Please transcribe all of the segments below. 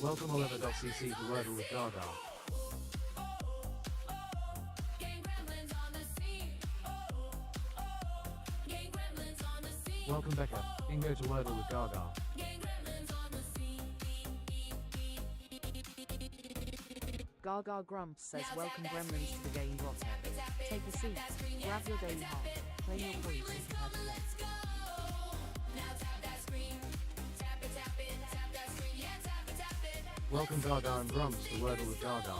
Welcome Oliver.cc to Wordle with Gaga. Welcome Becca, Ingo to Wordle with Gaga. Gaga Grumps says welcome gremlins to the game grotto. Take a seat, grab your daily heart, play your voice and prepare to play. Welcome Gaga and Grumps to Wordle with Gaga.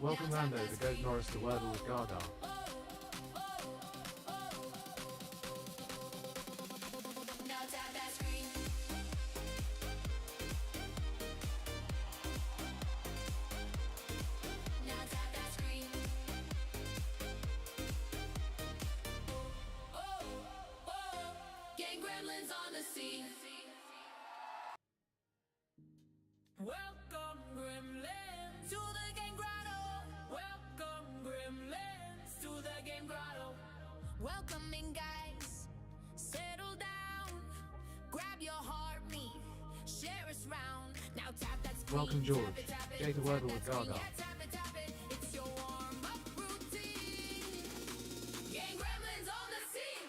Welcome Rando the Goat Norris to Wordle with Gaga. Welcome gremlins to the game grotto. Welcome gremlins to the game grotto. Welcome in guys, settle down, grab your heartbeat, share us round. Now tap that screen. Welcome George, Tap it, Jay to Wordle with Gaga. yeah, tap it. It's your warm-up routine. Game gremlins on the scene.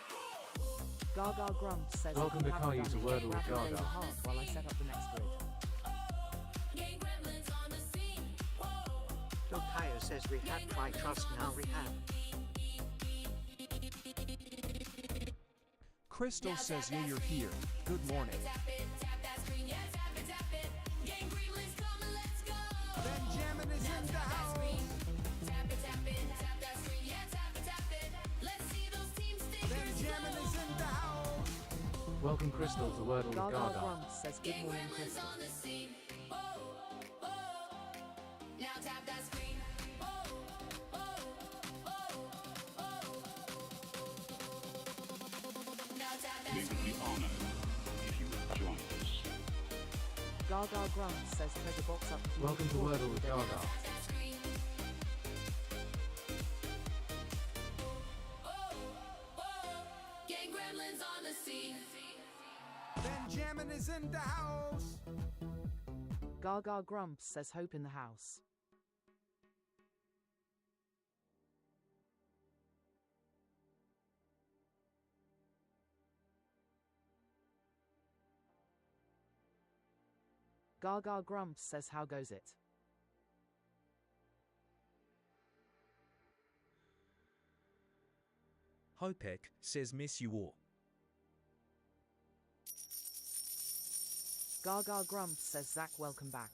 Gaga Grumps says Welcome to have Caillou a to family, Wordle with grab your daily Gaga. heart while I set up the next grid. Game gremlins on the scene. Tokayo says rehab, try trust now rehab. Crystal says yeah, you're here. Good morning. Tap that screen, yeah, tap it. Game gremlins come and let's go. Benjamin is in the house. Tap that screen, yeah, tap it. Let's see those team stickers Benjamin glow. is in the house. Welcome Crystal to Wordle with Gaga Gaga. Grumps says good Game morning gremlins Crystal. on the scene. Now tap that screen. Now tap that We would screen. be honored if you would join us. Gaga Grumps says treasure box up. to Welcome to you. Wordle with Gaga. Tap that screen. Game gremlins on the scene. Benjamin is in the house. Gaga Grumps says hope in the house. Gaga Grumps says how goes it? Hopek says miss you all. Gaga Grumps says Zach welcome back.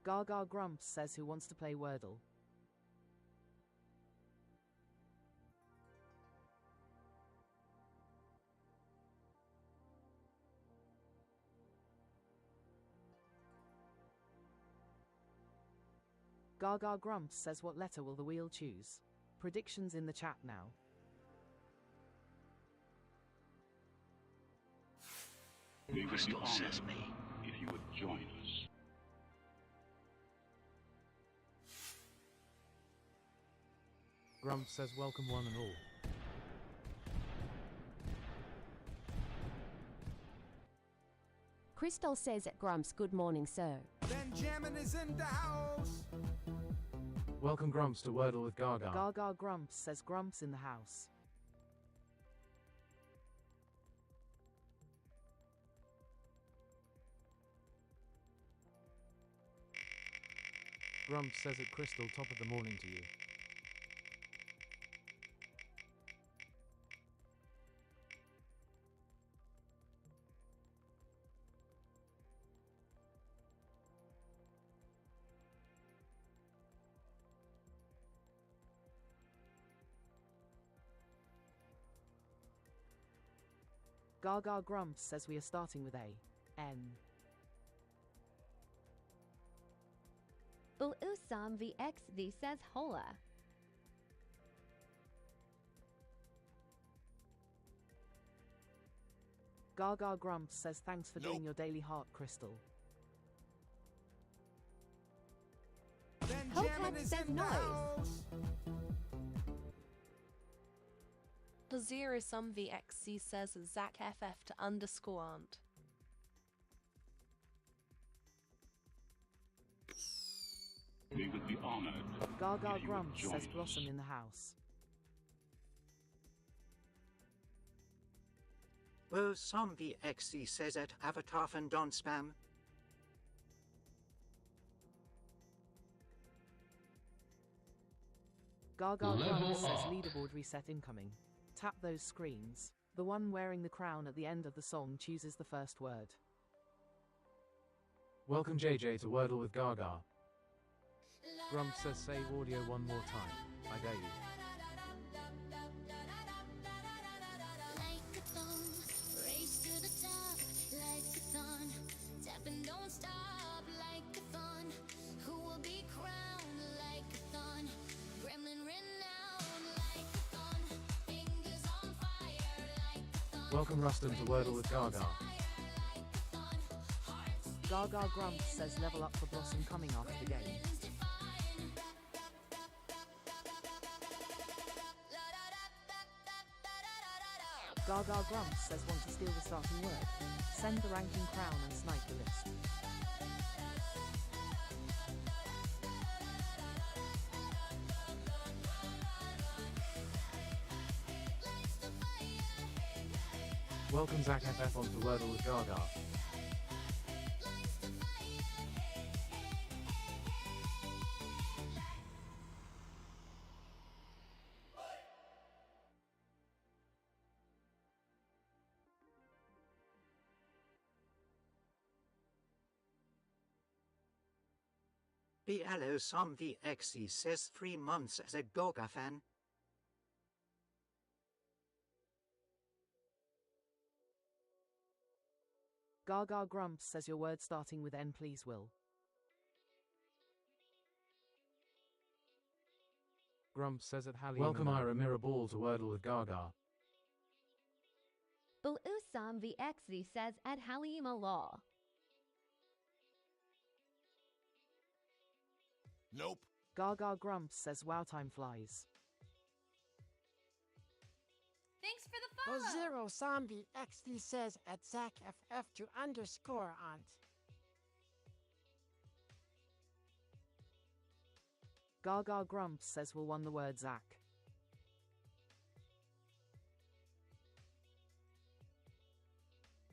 Gaga Grumps says who wants to play Wordle. Gaga Grumps says what letter will the wheel choose? Predictions in the chat now. We would be Crystal says honored me. if you would join us. Grumps says welcome one and all. Crystal says at Grumps good morning sir. Benjamin is in the house. Welcome Grumps to Wordle with Gaga. Gaga Grumps says Grumps in the house. Grumps says it Crystal top of the morning to you. Gaga Grumps says we are starting with A. N. Usam VXV says hola. Gaga Grumps says thanks for doing your daily heart, Crystal. Benjamin is says in the no. house. Zero-sum-VXC says Zach FF to underscore aunt. We would be honored Gaga if you would Grumps join says us. Blossom in the house. Will some VXC says at Avatar and don't spam. Gaga Grumps says leaderboard reset incoming. Tap those screens. The one wearing the crown at the end of the song chooses the first word. Welcome JJ to Wordle with Gaga. Grumps says save audio one more time. I dare you. Like a thong, race to the top, like a thorn. Tap and don't stop, like a thorn. Who will be crowned like a thorn? Gremlin renowned, like a thorn. Fingers on fire, like a thorn. Welcome Rustin to Wordle with Gaga. Gaga Grumps says level up for Blossom coming after the game. Gaga Grumps says want to steal the starting word. Send the ranking crown and snipe the list. Welcome Zach FF onto Wordle with Gaga. BLO some VXC says 3 months as a Gaga fan. Gaga Grumps says your word starting with N please will. Grumps says at Hallie. Welcome Ira Mirrorball to Wordle with Gaga. Usam VXZ says at Halima Law. Nope. Gaga Grumps says wow time flies. Thanks for the follow. Zero Zombie XD says at Zach FF to underscore aunt. Gaga Grumps says will won the word Zach.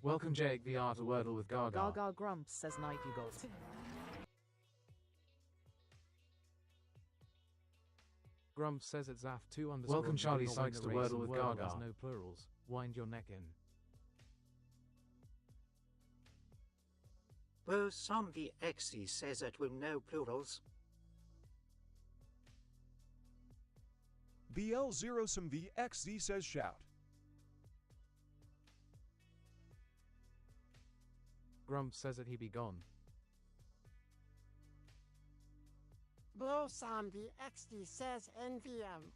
Welcome Jake VR to Wordle with Gaga. Gaga Grumps says night you got. Grumps says it's Zaf2 underscore. Welcome and Charlie did not win Sykes the to race Wordle and with Wordle Gaga. has No plurals. Wind your neck in. Will some VXC says at will no plurals. BL0SomeVXZ says shout. Grumps says that he be gone. Blow Zombie XD says NVM.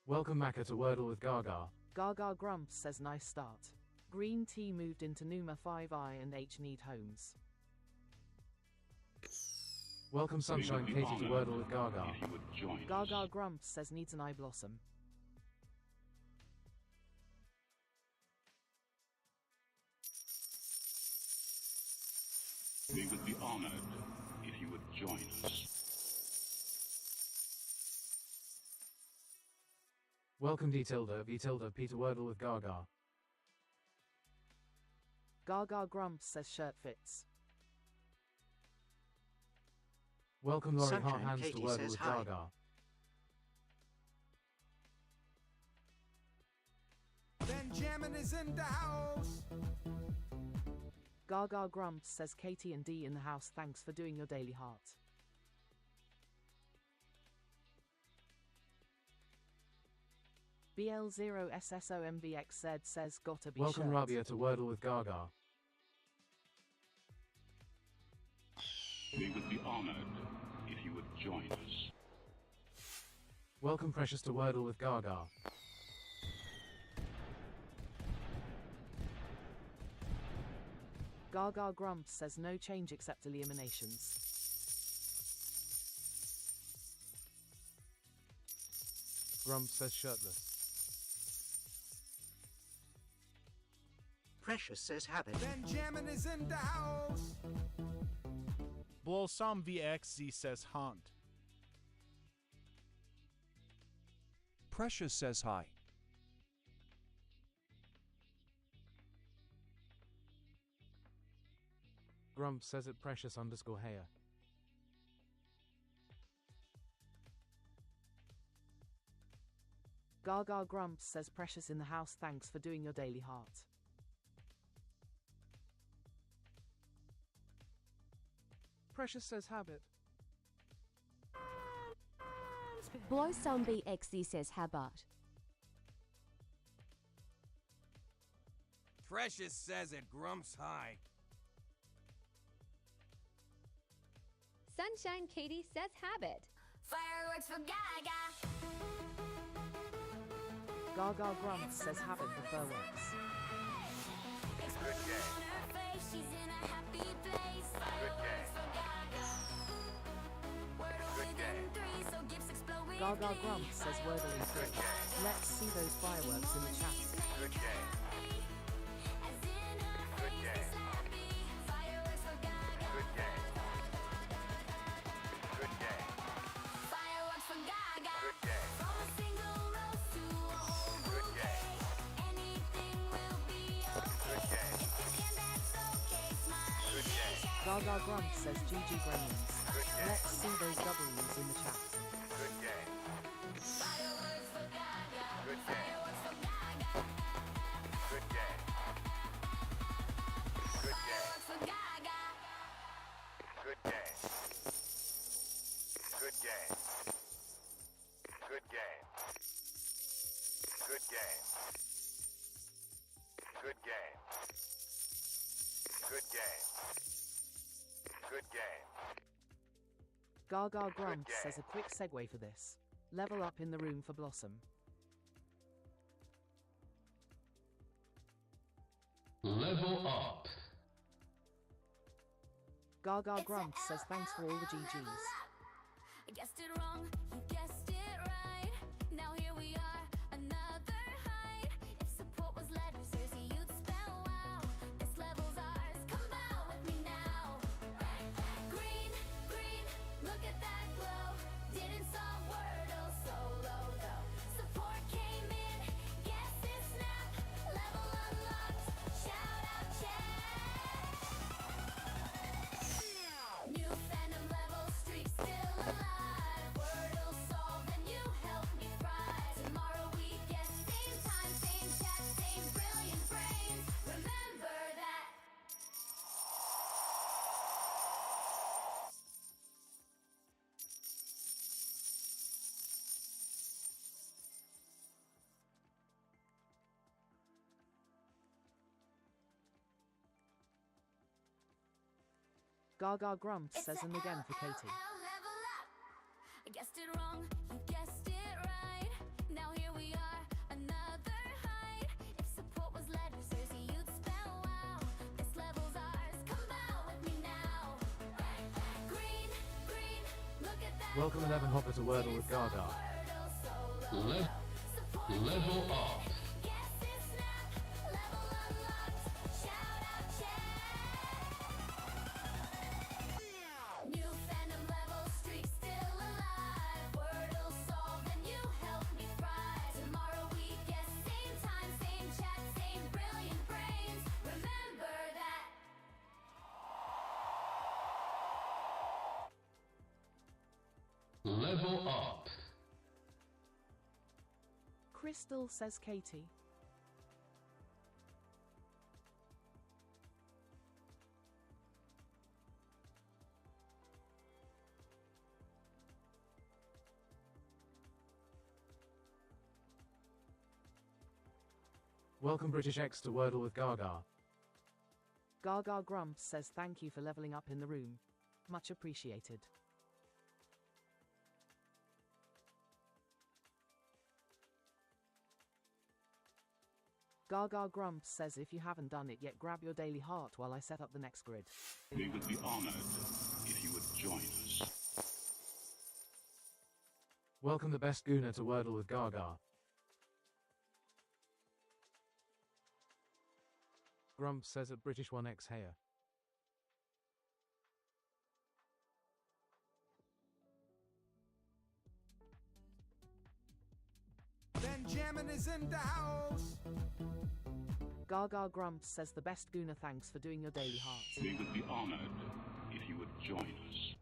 Welcome Macca to Wordle with Gaga. Gaga Grumps says nice start. Green Tea moved into Numa 5I and H need homes. Welcome Sunshine We would be Katie to honored Wordle with Gaga. if you would join Gaga us. Grumps says needs an eye blossom. We would be honored if you would join us. Welcome D Tilda V Tilda Peter Wordle with Gaga. Gaga Grumps says shirt fits. Welcome Laurie Sunshine Hart Hands to Katie Wordle says with hi. Gaga. Benjamin is in the house. Gaga Grumps says Katie and D in the house thanks for doing your daily heart. BL0SSOMVXZ says gotta be Welcome shirt. Rabia to Wordle with Gaga. We would be honored if you would join us. Welcome Precious to Wordle with Gaga. Gaga Grumps says no change except eliminations. Grumps says shirtless. Precious says habit. Benjamin is in the house. Blossom VXZ says haunt. Precious says hi. Grumps says it precious_hair. Gaga Grumps says Precious in the house, thanks for doing your daily heart. Precious says habit. Blossom BXD says habit. Precious says it grumps high. Sunshine Katie says habit. Fireworks for Gaga. Gaga Grumps says habit for fireworks. Expression on her face, she's in a happy place. Fireworks for Gaga. Wordle within 3, so gifts explode. Gaga Grumps says Wordle in 3. Let's see those fireworks in the chat. Good game. As in her face is happy. Fireworks for Gaga. Good game. Good game. Fireworks for Gaga. Good game. From a single rose to a whole bouquet. Anything will be okay. Good game. If you can, that's okay. Smile. Good game. Gaga Grumps says GG Gremlins. Let's see those W's in the chat. Good game. Fireworks for Gaga. Good game. Fireworks for Gaga. Good game. Good game. Fireworks for Gaga. Good game. Good game. Good game. Good game. Good game. Good game. Good game. Gaga Grumps says a quick segue for this. Level up in the room for Blossom. Level up. Gaga Grumps says thanks for all the GGs. I guessed it wrong, you guessed it right. Now here we are, another height. If support was letters, seriously, you'd spell wow. This level's ours, come out with me now. Green, green, look at that glow. Didn't solve Wordle solo though. Support came in, guess it snapped. Level unlocked, shout out check. New fandom level, streak still alive. Wordle solved and you helped me fry. Tomorrow we guess, same time, same chat, same brilliant brains. Remember that. Gaga Grumps says It's and a again for Katie. level up. I guessed it wrong, you guessed it right. Now here we are, another height. If support was letters, seriously, you'd spell wow. This level's ours, come out with me now. Green, green, look at that. Welcome 11 Hopper to Wordle with Gaga. Level up. Guess it snapped, level unlocked, shout out check. New fandom level, streak still alive. Wordle solved and you helped me fry. Tomorrow we guess, same time, same chat, same brilliant brains. Remember that. Level up. Crystal says Katie. Welcome British X to Wordle with Gaga. Gaga Grumps says thank you for leveling up in the room. Much appreciated. Gaga Grumps says if you haven't done it yet, grab your daily heart while I set up the next grid. We would be honored if you would join us. Welcome the best gooner to Wordle with Gaga. Grumps says at British 1x here. Benjamin is in the house. Gaga Grumps says the best gooner, thanks for doing your daily heart. We would be honored if you would join us.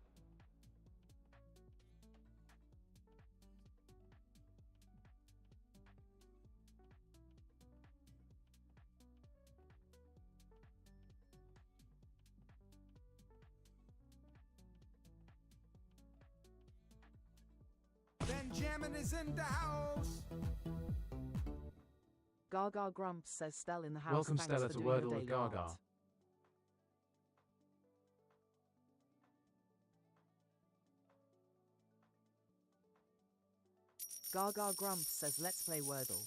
Benjamin is in the house. Gaga Grumps says Stell in the house. Welcome thanks Stella for to doing your Wordle with daily Gaga. heart. Gaga Grumps says let's play Wordle.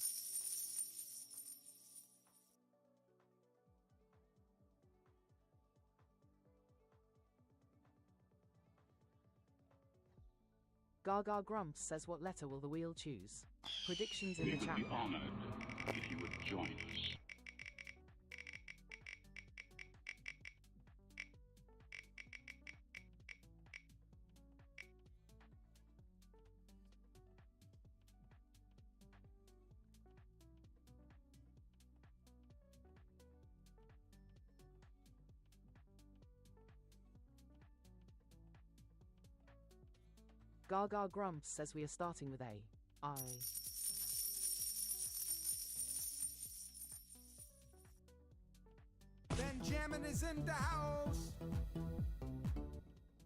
Gaga Grumps says what letter will the wheel choose? Predictions in We the would chat. be honored if you would join us. Gaga Grumps says we are starting with A. I. Benjamin is in the house.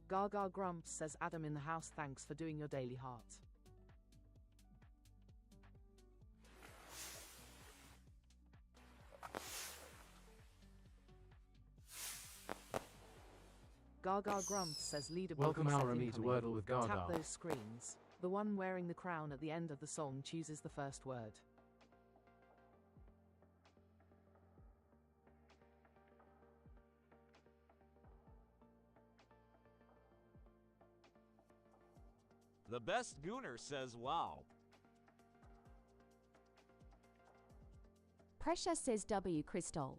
Gaga Grumps says Adam in the house, thanks for doing your daily heart. Gaga Grumps says leaderboard. Welcome reset Aurami to incoming. Wordle with Gaga. Tap those screens. The one wearing the crown at the end of the song chooses the first word. The best gooner says wow. Precious says W Crystal.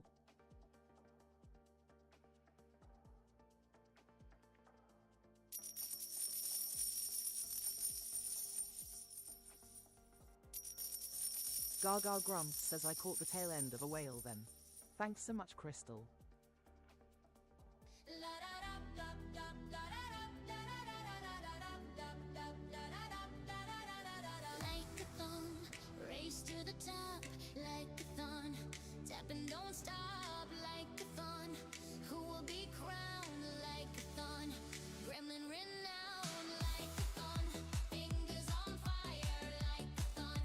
Gaga Grumps says I caught the tail end of a whale then. Thanks so much, Crystal. Like a thong, race to the top, like a thon, tap and don't stop, like a thon, who will be crowned like a thon, gremlin renowned like a thon, fingers on fire like a thon,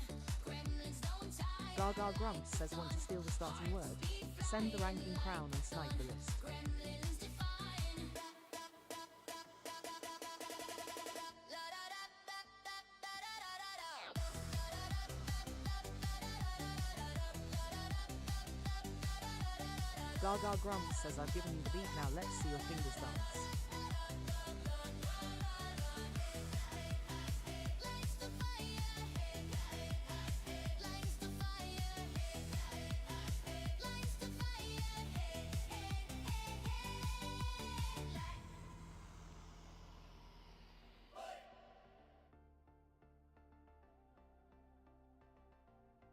gremlins don't tire. Gaga Grumps says want to steal the starting word. Send the ranking crown and snipe the list. Gremlins define. Gaga Grumps says I've given you the beat, now let's see your fingers dance.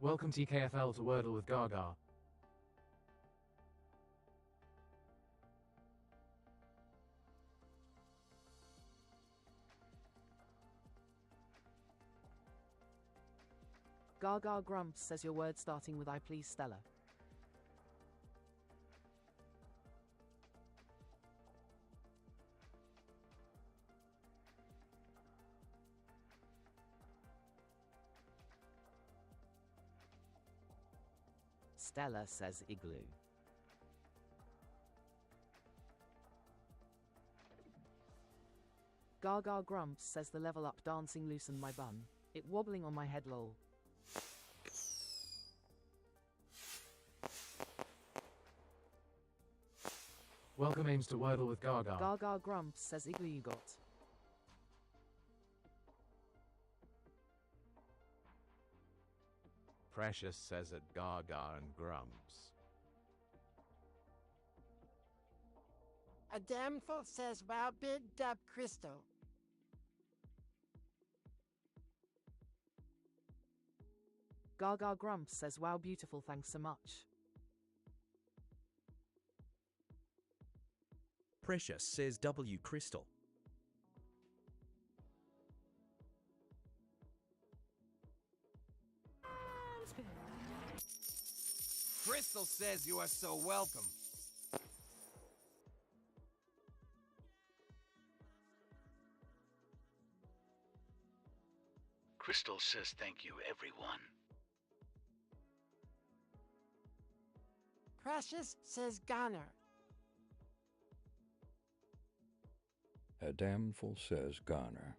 Welcome TKFL to Wordle with Gaga. Gaga Grumps says your word starting with I, please, Stella. Stella says igloo. Gaga Grumps says the level up dancing loosened my bun. It wobbling on my head lol. Welcome Ames to Wordle with Gaga. Gaga Grumps says Igloo you got. Precious says it Gaga and Grumps. A damnful says wow big dub crystal. Gaga Grumps says wow beautiful thanks so much. Precious says W Crystal. Crystal says you are so welcome. Crystal says thank you, everyone. Precious says goner. A damnful says goner.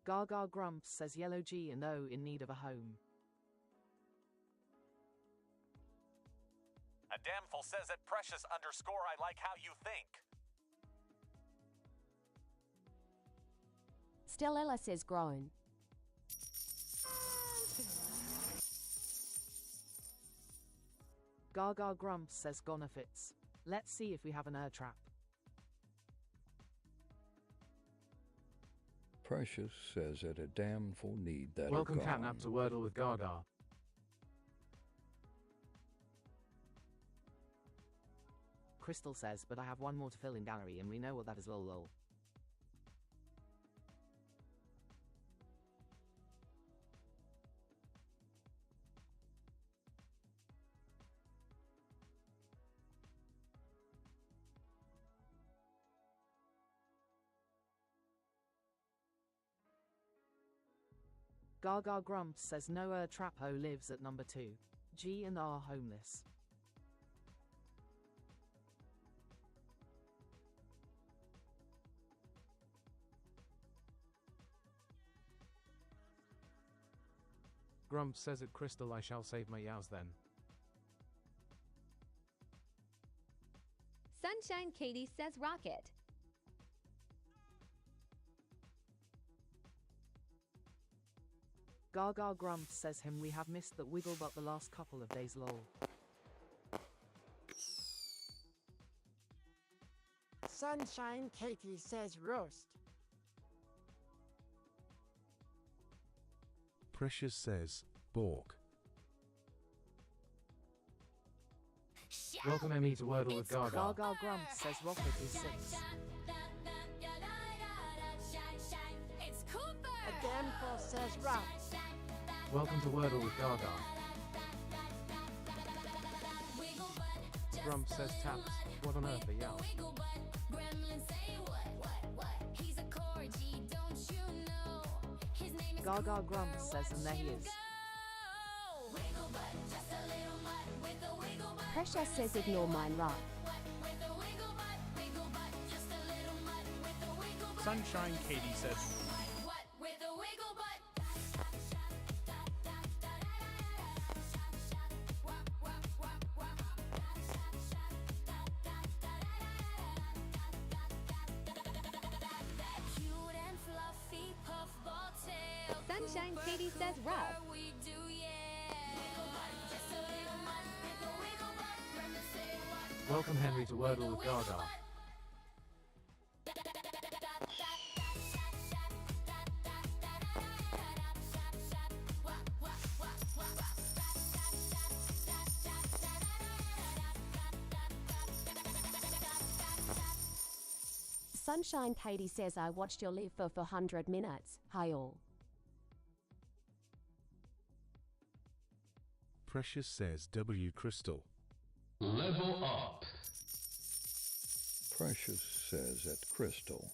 Gaga Grumps says yellow G and O in need of a home. A damnful says at Precious underscore I like how you think. Stellella says grown. Gaga Grumps says goner fits. Let's see if we have an trap. Precious says that a damnful need that Welcome are gone. Catnap to Wordle with Gaga. Crystal says, but I have one more to fill in gallery and we know what that is lol. Gaga Grumps says no Trapo lives at number 2. G and R homeless. Grumps says at Crystal I shall save my yows then. Sunshine Katie says rocket. Gaga Grumps says him we have missed that wiggle but the last couple of days lol. Sunshine Katie says roast. Precious says Bork. Welcome Emmy to Wordle with Gaga. Gaga Grumps says rocket is 6. A damnful says rock. Welcome to Wordle with Gaga. Grumps says taps. What on earth are yows? Gaga Grumps says and there he is. Precious says ignore mine right. Sunshine Katie says Sunshine Katie says rough. Welcome Henry to Wordle with Gaga. Sunshine Katie says I watched your live for 100 minutes. Hi all. Precious says W Crystal. Level up. Precious says at Crystal.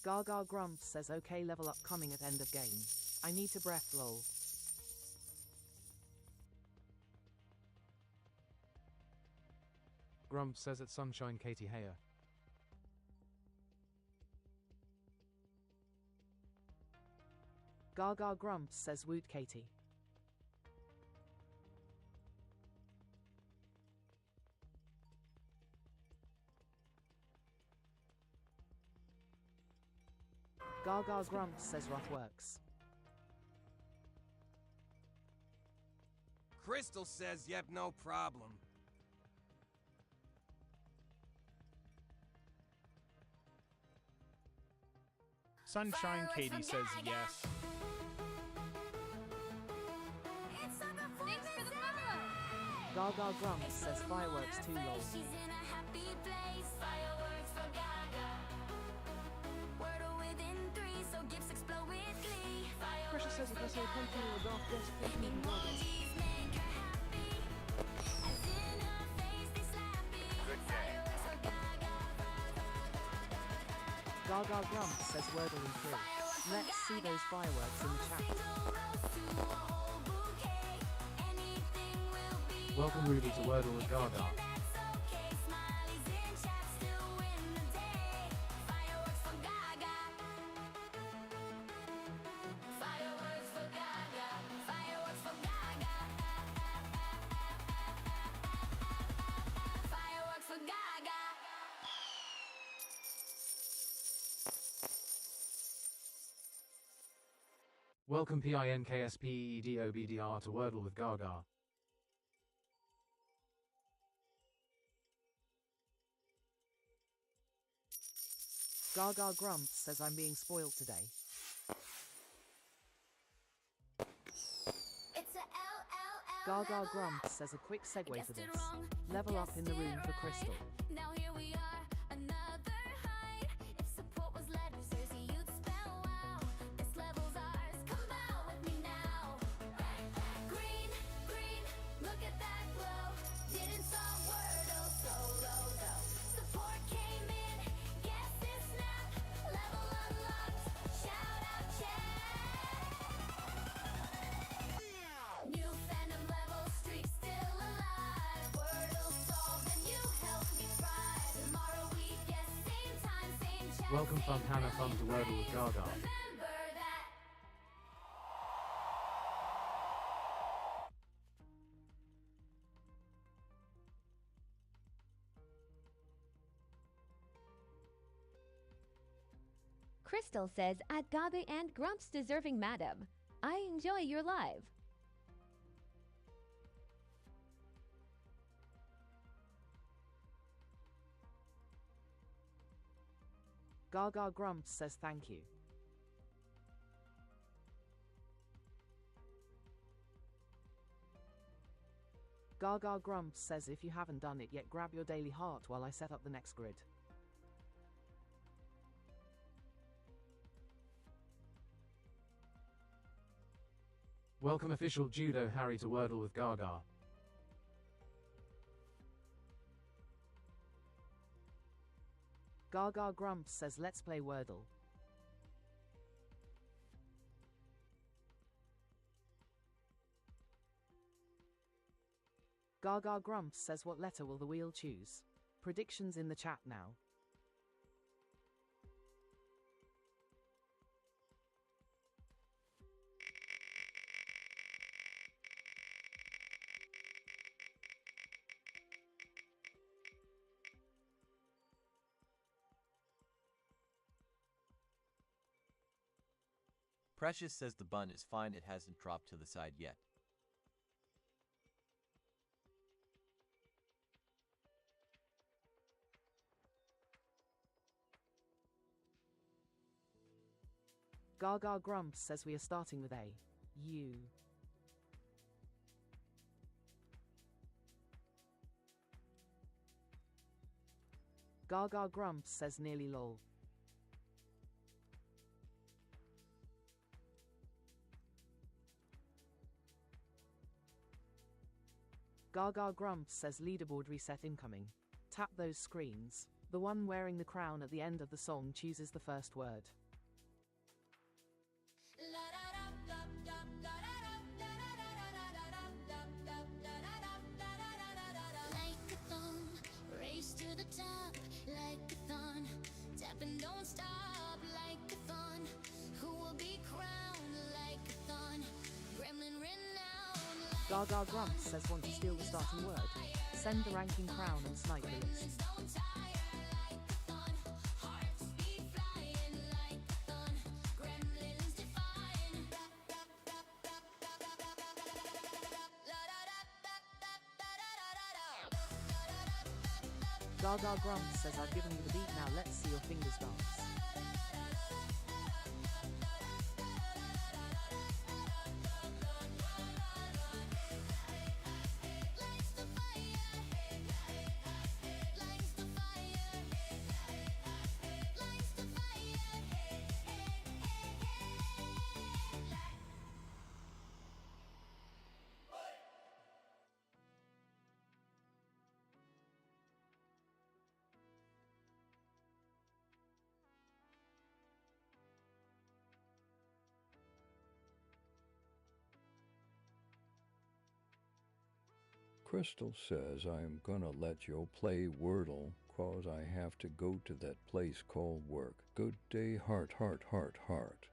Gaga Grumps says okay, level up coming at end of game. I need to breath lol. Grumps says at Sunshine Katie Heyer. Gaga Grumps says woot Katie. Gaga Grumps says Rothworks. Crystal says, yep, no problem. Sunshine Katie says yes. Thanks for the follow. Gaga Grumps says fireworks too lol. She's in a happy place. Fireworks for Gaga. Wordle within 3, so gifts explode with glee. Precious says if I say continue with off this, Emojis make her happy. As in her face they slappy. Fireworks for Gaga. Gaga Grumps says Wordle in 3. Let's see those fireworks in the chat. Welcome Ruby to Wordle with Gaga. Welcome PINKSPEDOBDR to Wordle with Gaga. Gaga Grumps says I'm being spoiled today. Gaga Grumps says a quick segue for this. Level up in the room for Crystal. Now here we are, another height. If support was letters, you'd spell wow. This level's ours, come out with me now. Green, green, look at that glow. Didn't solve Wordle solo though. Support came in, guess this snap. Level unlocked, shout out chat. New fandom level, streak still alive. Wordle solved and you helped me thrive. Tomorrow we guess, same time, same chat. Welcome Fun Hannah Fun to Wordle with Gaga. Remember that. Crystal says at Gaga and Grumps deserving madam. I enjoy your live. Gaga Grumps says thank you. Gaga Grumps says if you haven't done it yet, grab your daily heart while I set up the next grid. Welcome official Judo Harry to Wordle with Gaga. Gaga Grumps says let's play Wordle. Gaga Grumps says what letter will the wheel choose? Predictions in the chat now. Precious says the bun is fine, it hasn't dropped to the side yet. Gaga Grumps says we are starting with A. U. Gaga Grumps says nearly lol. Gaga Grumps says leaderboard reset incoming. Tap those screens. The one wearing the crown at the end of the song chooses the first word. Like a thong, race to the top, like a thon, tap and don't stop, like a thon, who will be crowned like a thon, gremlin renowned like Gaga Grumps says want to steal the starting word. Send the ranking crown and snipe the list. don't tire like a thon, hearts be flying like a thon, gremlins defying. Gaga Grumps says I've given you the beat, now let's see your fingers dance. Crystal says I'm gonna let you play Wordle 'cause I have to go to that place called work. Good day, heart, heart, heart, heart.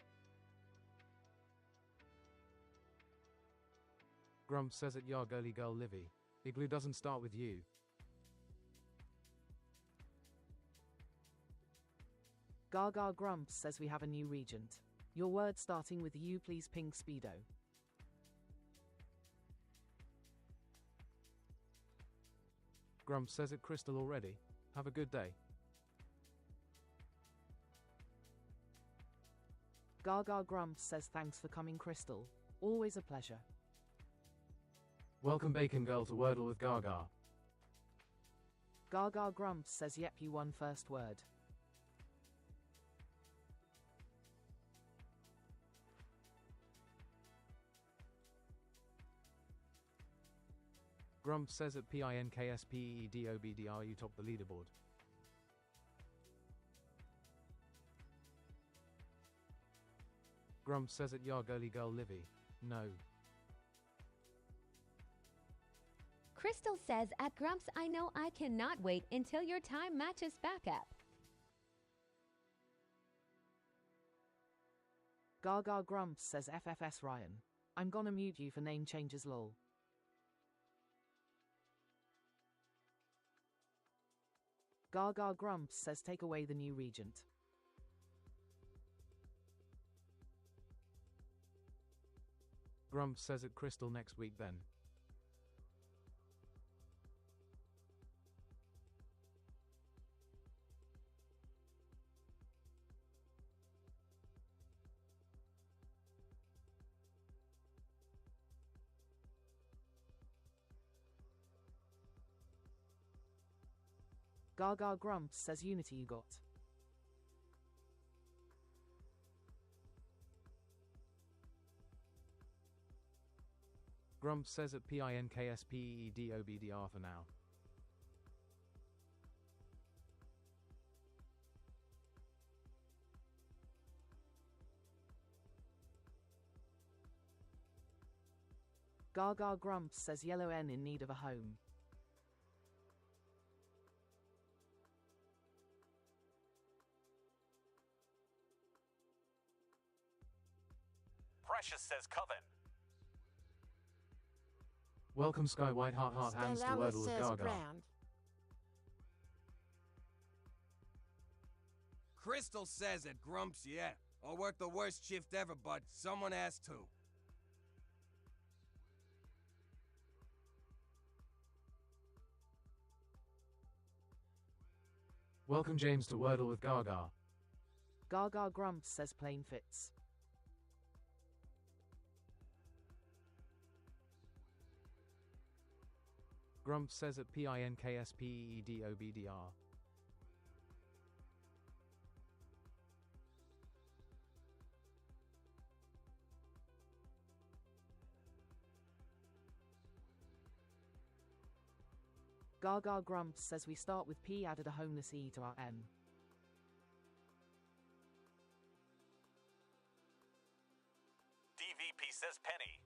Grumps says at Ya Girly Girl Livy. Igloo doesn't start with you. Gaga Grumps says we have a new regent. Your word starting with you, please, pink speedo. Grumps says it Crystal already. Have a good day. Gaga Grumps says thanks for coming, Crystal. Always a pleasure. Welcome Bacon Girl to Wordle with Gaga. Gaga Grumps says yep, you won first word. Grumps says at PINKSPEEDOBDR you top the leaderboard. Grumps says at Ya Girly Girl Livy. No. Crystal says at Grumps, I know I cannot wait until your time matches back up. Gaga Grumps says FFS Ryan. I'm gonna mute you for name changes lol. Gaga Grumps says take away the new regent. Grumps says at Crystal next week then. Gaga Grumps says unity you got. Grumps says at PINKSPEEDOBDR for now. Gaga Grumps says yellow N in need of a home. Precious says Coven. Welcome Sky White Heart Heart Hands to Stella Wordle with says Gaga. grand. Crystal says at Grumps, yeah. I'll work the worst shift ever, but someone has to. Welcome James to Wordle with Gaga. Gaga Grumps says plain fits. Grumps says at PINKSPEEDOBDR. Gaga Grumps says we start with P, added a homeless E to our M. DVP says Penny.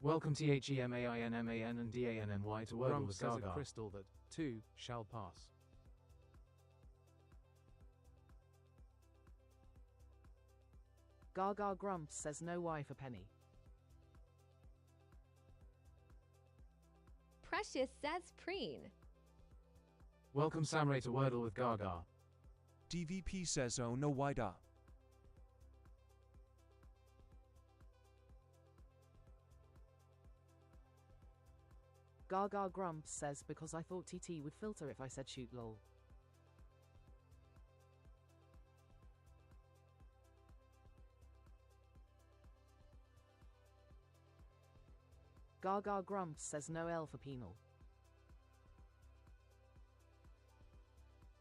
Welcome THEMAINMAN and DANNY to Wordle Grumps with says Gaga. at Crystal that 2 shall pass. Gaga Grumps says no Y for Penny. Precious says preen. Welcome Samray to Wordle with Gaga. DVP says oh no wida. Gaga Grumps says because I thought TT would filter if I said shoot lol. Gaga Grumps says no L for penal.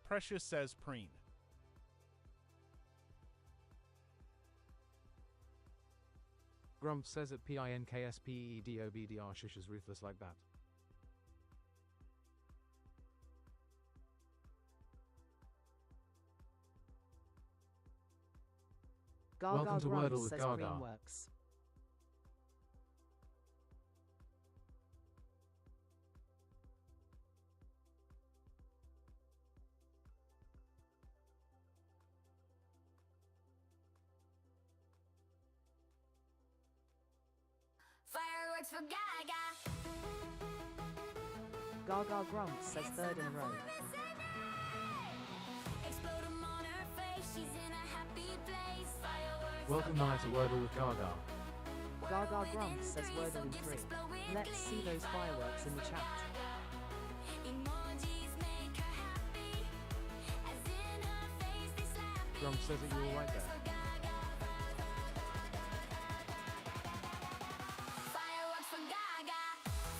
Precious says preen. Grumps says at PINKSPEDOBDR shush is ruthless like that. Gaga Welcome to Grumps Wordle with says Gaga. green works. Fireworks for Gaga. Gaga Grumps says third in a row. Explode 'em on her face. She's in a happy place. Fireworks Welcome Naya to Wordle with Gaga. Gaga Grumps says Wordle in 3. Let's see those fireworks in the chat. emojis make her happy. As in her face they slap. Grumps says that you're right there. Fireworks for Gaga.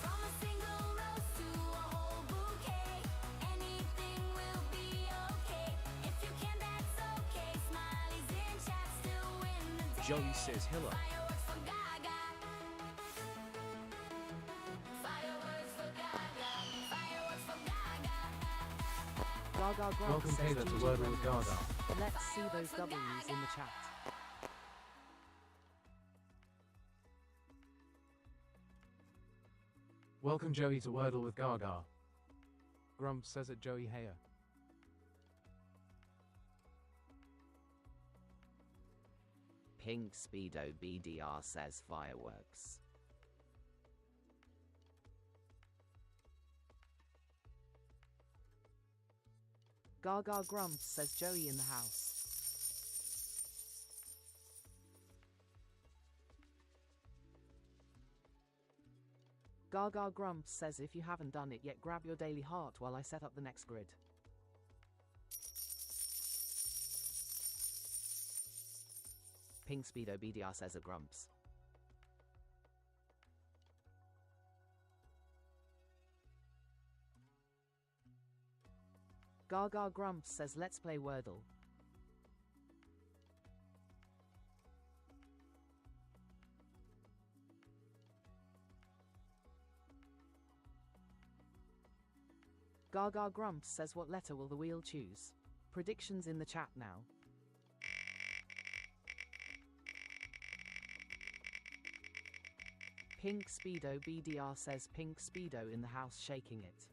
From a single rose to a whole bouquet. Anything will be okay. If you can, that's okay. Smileys in chat still win the day. Joey says hello. Fireworks for Gaga. Fireworks for Gaga. Fireworks for Gaga. Gaga Grumps Welcome says Taylor to GG Wordle with Grumps. Gaga. Let's see those W's in the chat. Welcome Joey to Wordle with Gaga. Grumps says at Joey Heyer. Pink Speedo BDR says fireworks. Gaga Grumps says Joey in the house. Gaga Grumps says if you haven't done it yet, grab your daily heart while I set up the next grid. Pink Speedo BDR says at Grumps. Gaga Grumps says let's play Wordle. Gaga Grumps says what letter will the wheel choose? Predictions in the chat now. Pink Speedo BDR says Pink Speedo in the house shaking it.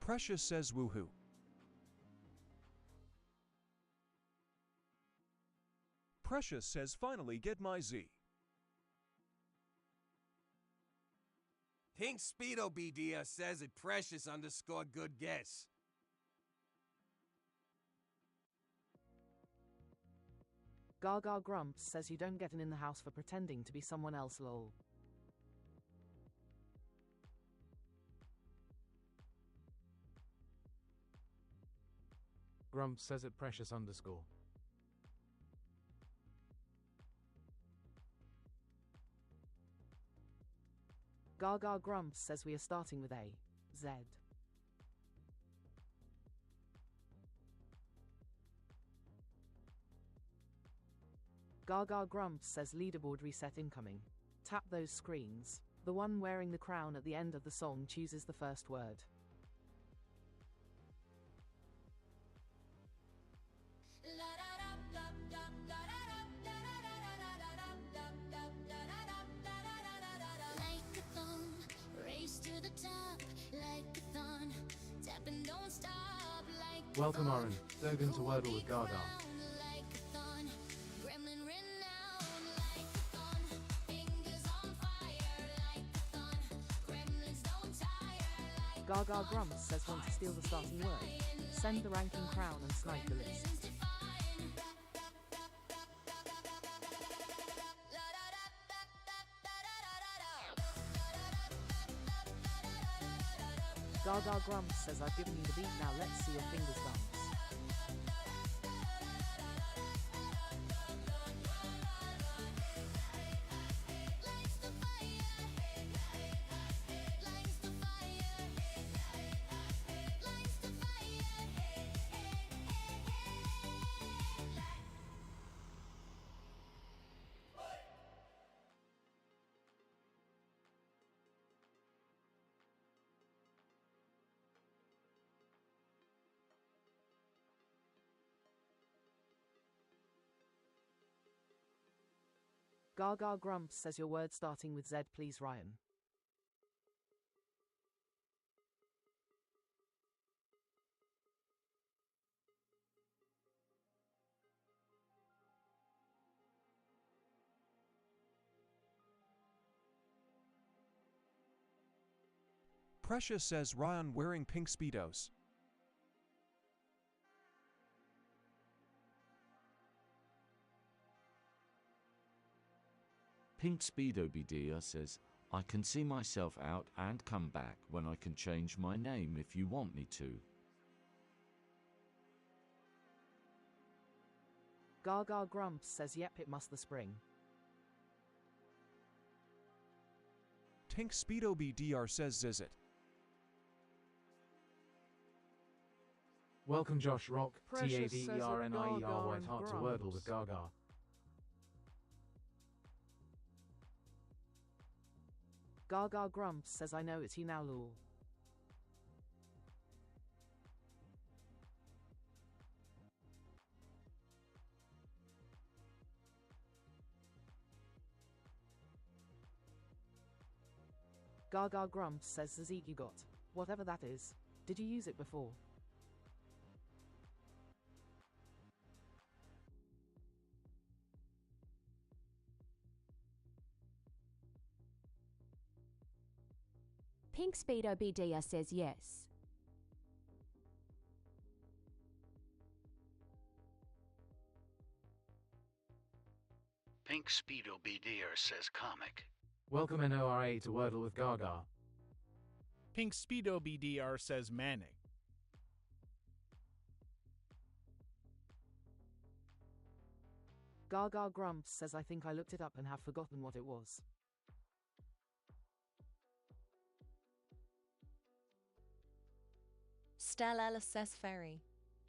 Precious says woohoo. Precious says finally get my Z. Pink Speedo BDR says it precious underscore good guess. Gaga Grumps says you don't get an in the house for pretending to be someone else lol. Grumps says it precious underscore. Gaga Grumps says we are starting with A. Zed. Gaga Grumps says leaderboard reset incoming. Tap those screens. The one wearing the crown at the end of the song chooses the first word. Welcome Oren, Dogan to Wordle with Gaga. Gaga Grumps says want to steal the starting word. Send the ranking crown and snipe the list. Gaga Grumps says I've given you the beat, now let's see your fingers dance. Gaga Grumps says your word starting with Z, please, Ryan. Precious says Ryan wearing pink Speedos. Pink Speedo BDR says, I can see myself out and come back when I can change my name if you want me to. Gaga Grumps says yep, it must the spring. Tink Speedo BDR says Zizit. Welcome Josh Rock, Precious says TAVERNIER Gaga White and Heart to Grumps. Wordle with Gaga. Gaga Grumps says I know it's you now, lol. Gaga Grumps says the Zeke you got. Whatever that is. Did you use it before? Pink Speedo BDR says yes. Pink Speedo BDR says comic. Welcome NORA to Wordle with Gaga. Pink Speedo BDR says Manning. Gaga Grumps says I think I looked it up and have forgotten what it was. Stella Ellis says Ferry.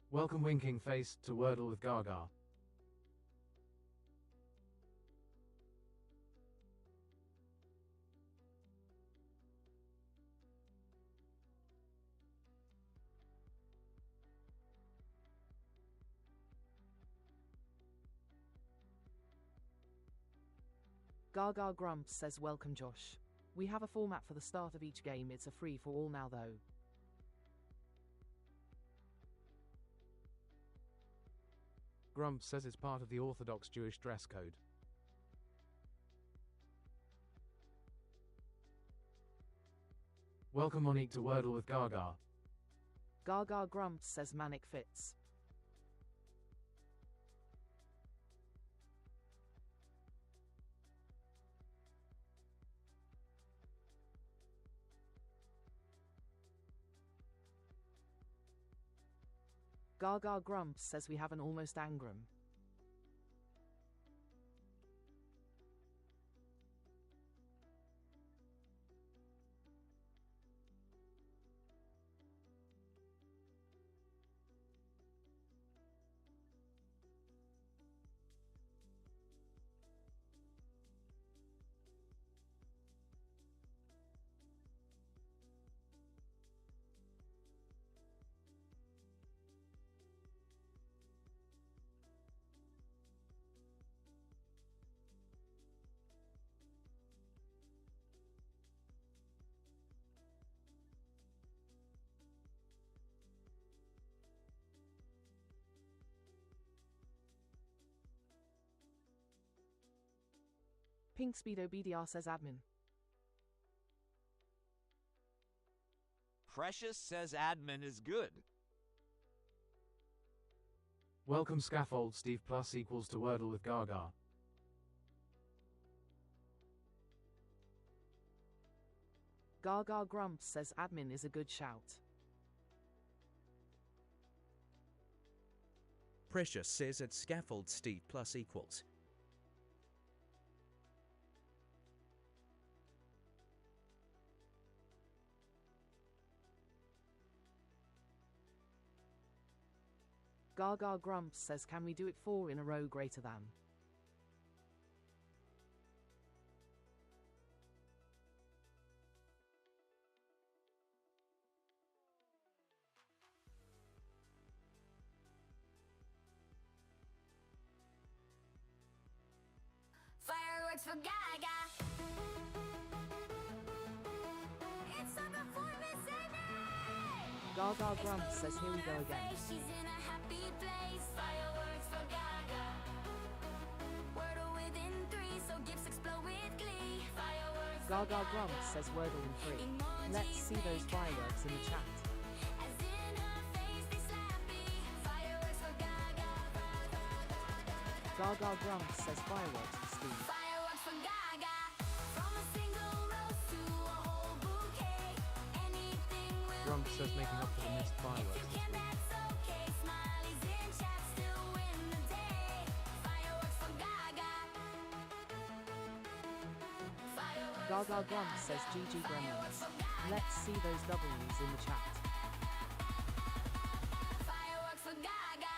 Welcome Winking Face to Wordle with Gaga. Gaga Grumps says welcome Josh. We have a format for the start of each game, it's a free for all now though. Grumps says it's part of the Orthodox Jewish dress code. Welcome Monique to Wordle with Gaga. Gaga Grumps says Manic fits. Gaga Grumps says we have an almost Angram. Pink Speedo BDR says admin. Precious says admin is good. Welcome Scaffold Steve plus equals to Wordle with Gaga. Gaga Grumps says admin is a good shout. Precious says at scaffold Steve plus equals. Gaga Grumps says can we do it 4 in a row greater than? Fireworks for Gaga. It's a performance and Gaga Grumps says here we go again. she's in a happy place. Fireworks for Gaga. Wordle within 3, so gifts explode with glee. Fireworks for Gaga Grumps says Wordle in 3. Let's see those fireworks in the chat. As in her face they slappy. Fireworks for Gaga. Gaga Grumps says fireworks for Steve. Fireworks for Gaga. From a single rose to a whole bouquet. Anything will Grump says making up for the missed fireworks this week. that's okay. Smileys in chat still win the day. Fireworks for Gaga. Fireworks Gaga Grumps says GG Gremlins. Let's see those W's in the chat. Fireworks for Gaga.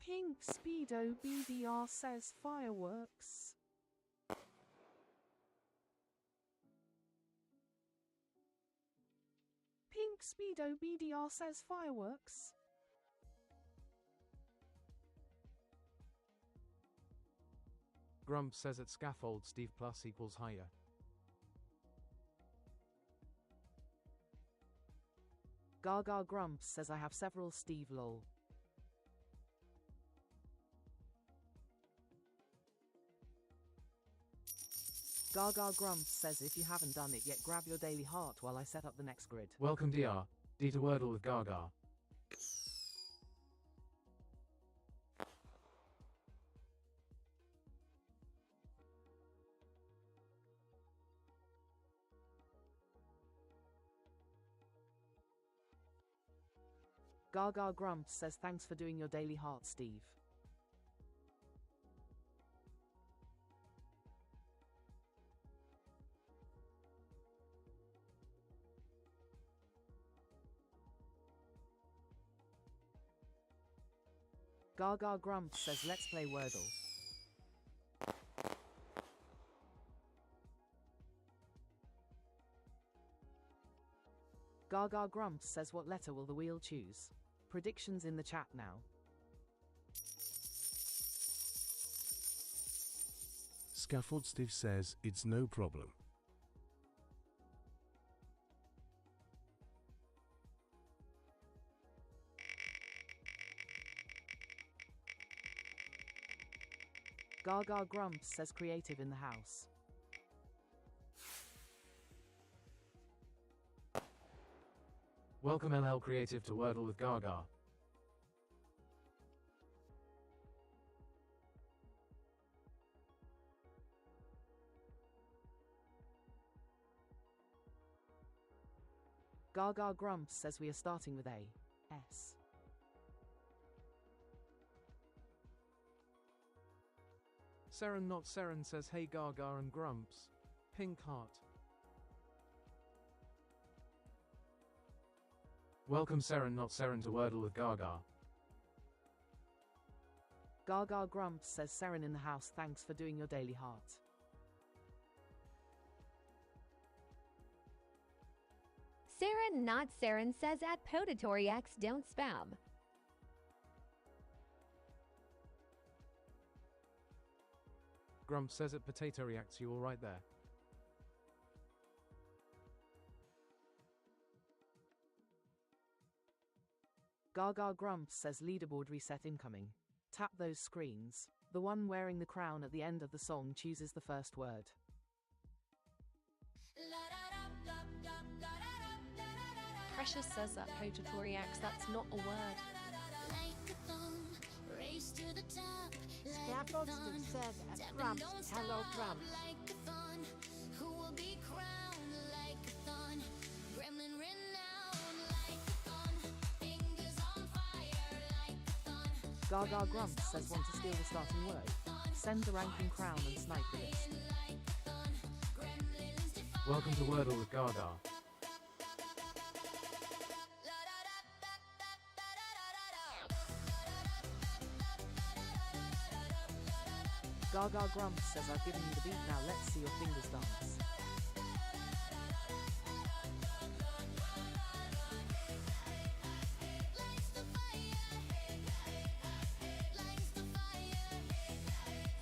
Pink Speedo BDR says fireworks. Pink Speedo BDR says fireworks. Grump says at scaffold Steve plus equals higher. Gaga Grumps says I have several Steve lol. Gaga Grumps says if you haven't done it yet grab your daily heart while I set up the next grid. Welcome DR. D to Wordle with Gaga. Gaga Grumps says thanks for doing your daily heart, Steve. Gaga Grumps says let's play Wordle. Gaga Grumps says what letter will the wheel choose? Predictions in the chat now. Scaffold Steve says it's no problem. Gaga Grumps says creative in the house. Welcome LL Creative to Wordle with Gaga. Gaga Grumps says we are starting with A. S. Seren not Seren says hey Gaga and Grumps. Pink heart. Welcome Seren not Seren to Wordle with Gaga. Gaga Grumps says Seren in the house thanks for doing your daily heart. Seren not Seren says at Potatory X don't spam. Grump says at Potato Reacts you all right there. Gaga Grumps says leaderboard reset incoming. Tap those screens. The one wearing the crown at the end of the song chooses the first word. Precious says that Potatoriax, that's not a word. Scaffold Steve says at Grumps, hello Grumps. Gaga Grumps says want to steal the starting word. Send the ranking crown and snipe the list. Welcome to Wordle with Gaga. Gaga Grumps says I've given you the beat, now let's see your fingers dance.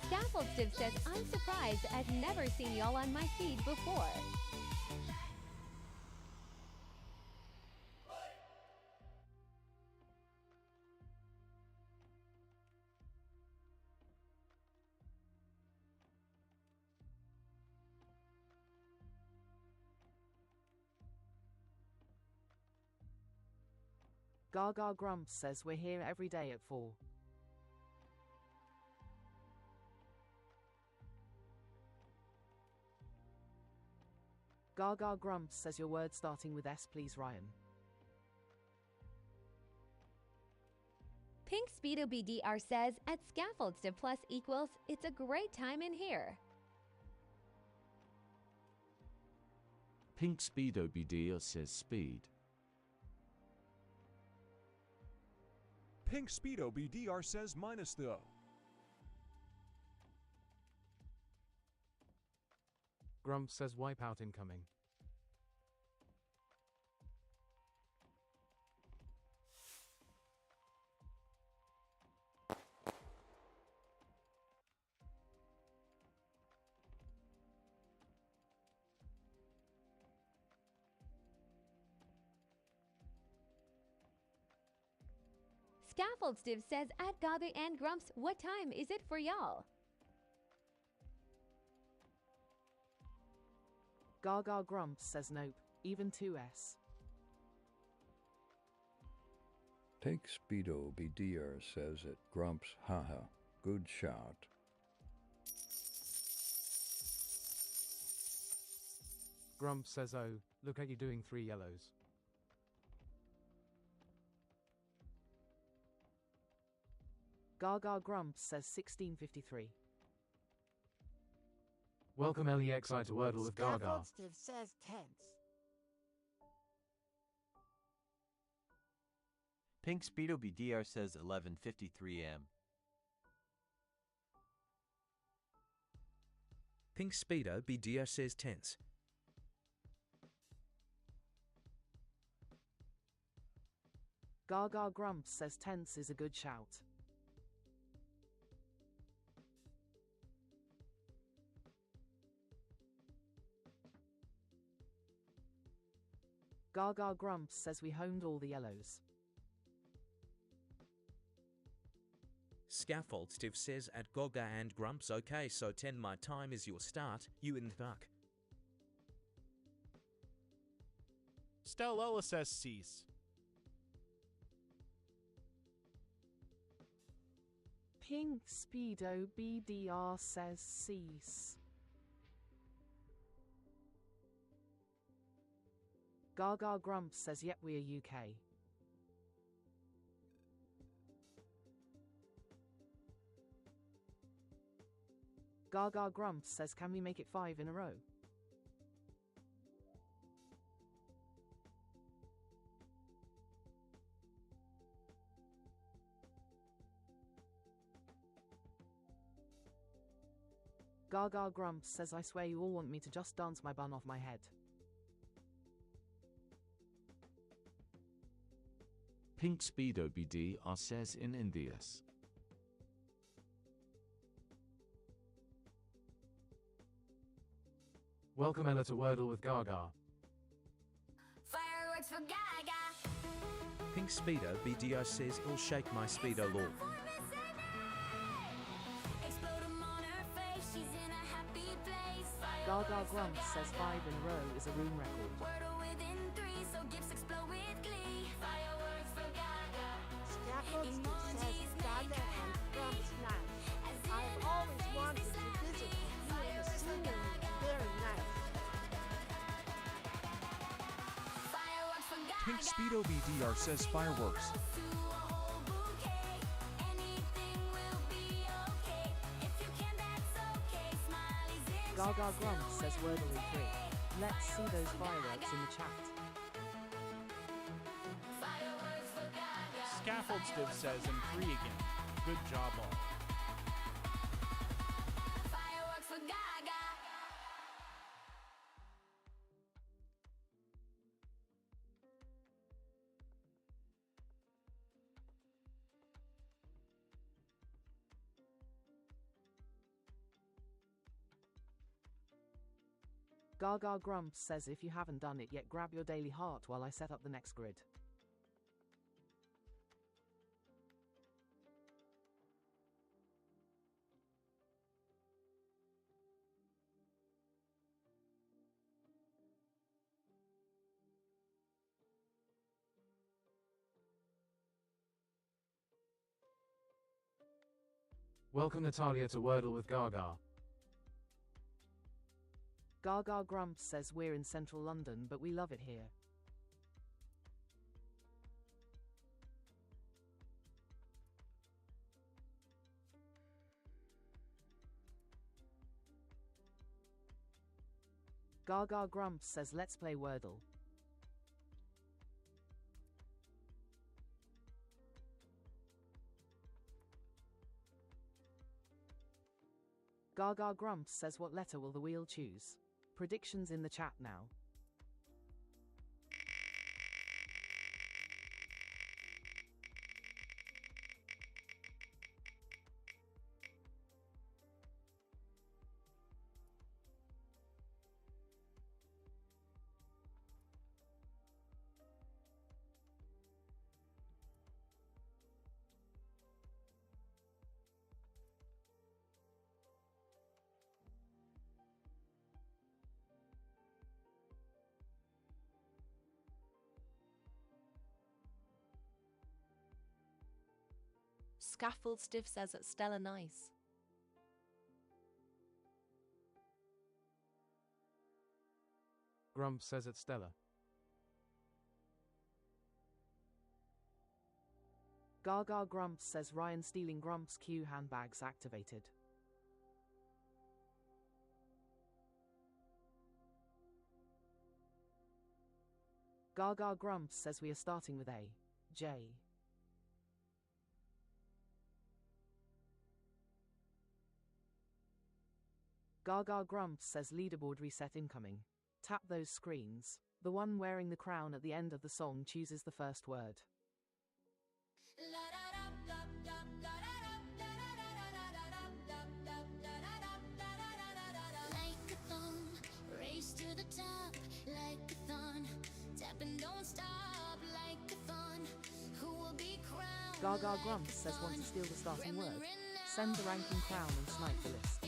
Scaffold Stiff says, I'm surprised, I've never seen y'all on my feed before. Gaga Grumps says we're here every day at 4. Gaga Grumps says your word starting with S please Ryan. Pink Speedo BDR says, at Scaffold Stiff plus equals, it's a great time in here. Pink Speedo BDR says speed. Pink Speedo BDR says minus though. Grumps says wipeout incoming. Scaffold Stiff says, at Gaga and Grumps, what time is it for y'all? Gaga Grumps says nope, even 2S. Take Speedo BDR says it. Grumps, haha, good shout. Grumps says, oh, look at you doing 3 yellows. Gaga Grumps says 1653. Welcome LEXI to Wordle with Gaga. Scaffold Steve says tense. Pink Speedo BDR says 11:53 am. Pink Speedo BDR says tense. Gaga Grumps says tense is a good shout. Gaga Grumps says we honed all the yellows. Scaffold Steve says at Gaga and Grumps, okay, so 10 my time is your start, you in the buck. Stellella says cease. Pink Speedo BDR says cease. Gaga Grumps says yep, we're UK. Gaga Grumps says can we make it 5 in a row? Gaga Grumps says I swear you all want me to just dance my bun off my head. Pink Speedo BDR says in Indias. Welcome Ella to Wordle with Gaga. Fireworks for Gaga. Pink Speedo BDR says it'll shake my Speedo law. Gaga Grumps says 5 in a row is a room record. Wordle within 3, so gifts explode with glee. Fireworks for Gaga. Scaffold says Gaga and Grumps nice. I've always wanted to visit and hear the singing. Very nice. Fireworks for Gaga. Pink Speedo BDR says fireworks. Gaga Grumps says Wordle in 3. Let's see those fireworks in the chat. Scaffold Stiv says in 3 again. Good job all. Fireworks for Gaga. Gaga Grumps says if you haven't done it yet, grab your daily heart while I set up the next grid. Welcome Natalia to Wordle with Gaga. Gaga Grumps says we're in central London but we love it here. Gaga Grumps says let's play Wordle. Gaga Grumps says what letter will the wheel choose? Predictions in the chat now. Scaffold Stiv says it's Stella nice. Grumps says it's Stella. Gaga Grumps says Ryan stealing Grumps' Q handbags activated. Gaga Grumps says we are starting with A. J. Gaga Grumps says leaderboard reset incoming. Tap those screens. The one wearing the crown at the end of the song chooses the first word. Like a thumb, race to the top, like a thon. Tap and don't stop, like a thon. Who will be crowned? Gaga Grumps says want to steal the starting word. Send the ranking crown and snipe the list.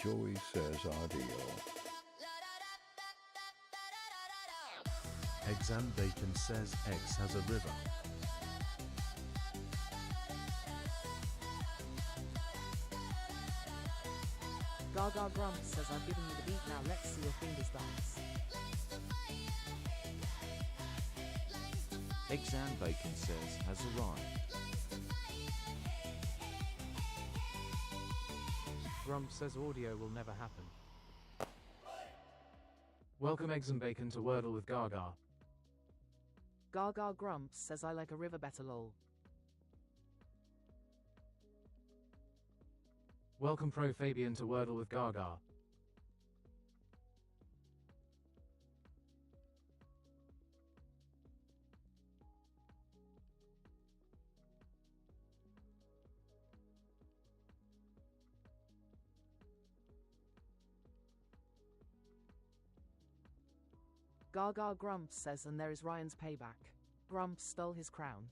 Joey says audio. Exam Bacon says X has a river. Gaga Grumps says I've given you the beat, now let's see your fingers dance. Exam Bacon says has arrived. Grumps says audio will never happen. Welcome Eggs and Bacon to Wordle with Gaga. Gaga Grumps says I like a river better lol. Welcome Pro Fabian to Wordle with Gaga. Gaga Grumps says, and there is Ryan's payback. Grumps stole his crown.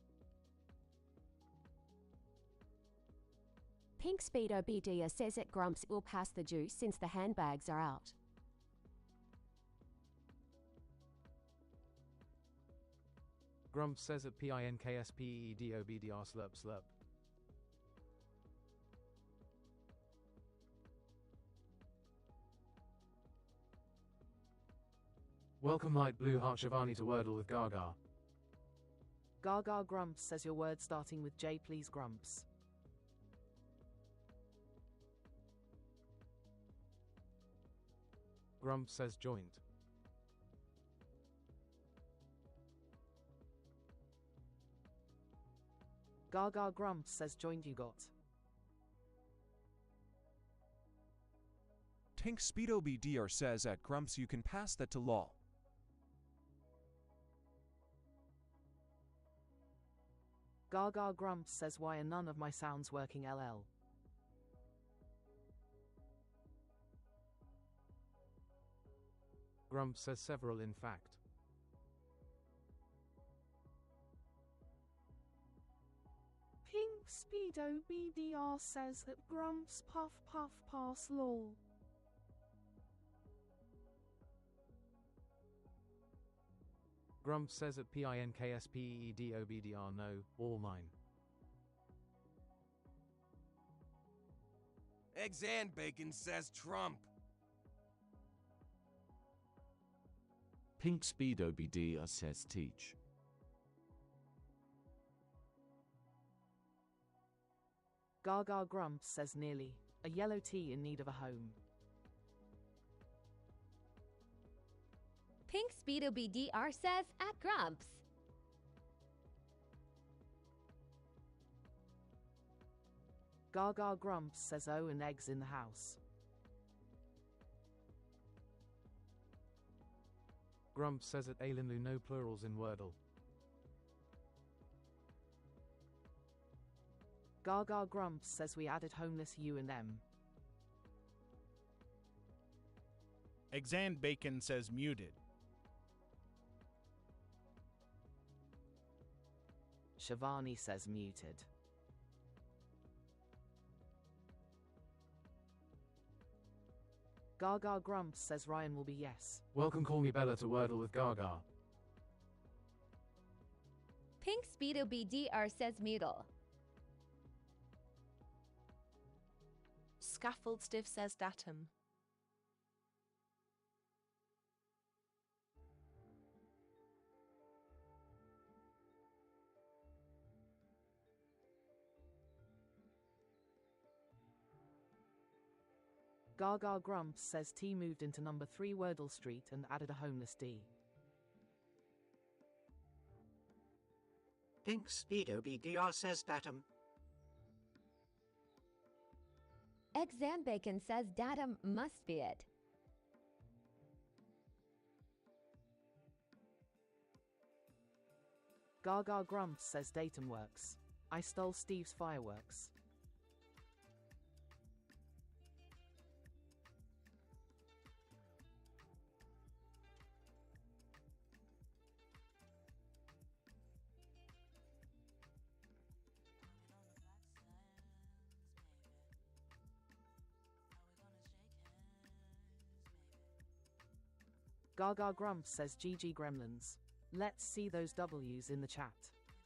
Pink Speedo BD says that Grumps will pass the juice since the handbags are out. Grumps says at PINKSPEDOBDR slurp slurp. Welcome Light Blue Heart Shivani to Wordle with Gaga. Gaga Grumps says your word starting with J, please Grumps. Grumps says joint. Gaga Grumps says joined you got. Tink Speedo BDR says at Grumps you can pass that to lol. Gaga Grumps says why are none of my sounds working LL. Grumps says several in fact. Pink Speedo BDR says that Grumps puff puff pass lol. Grumps says at PINKSPEDOBDR no, all mine. Eggs and Bacon says Trump. Pink Speedo BDR says teach. Gaga Grumps says nearly. A yellow tea in need of a home. Pink Speedo BDR says at Grumps. Gaga Grumps says oh and eggs in the house. Grumps says at Ailinlu no plurals in Wordle. Gaga Grumps says we added homeless you and them. Eggs and Bacon says muted. Shivani says muted. Gaga Grumps says Ryan will be yes. Welcome Call Me Bella to Wordle with Gaga. Pink Speedo BDR says mutal. Scaffold Stiff says datum. Gaga Grumps says T moved into number 3 Wordle Street and added a homeless D. Pink Speedo BDR says datum. Eggs and Bacon says datum must be it. Gaga Grumps says datum works. I stole Steve's fireworks. Gaga Grumps says GG Gremlins. Let's see those W's in the chat.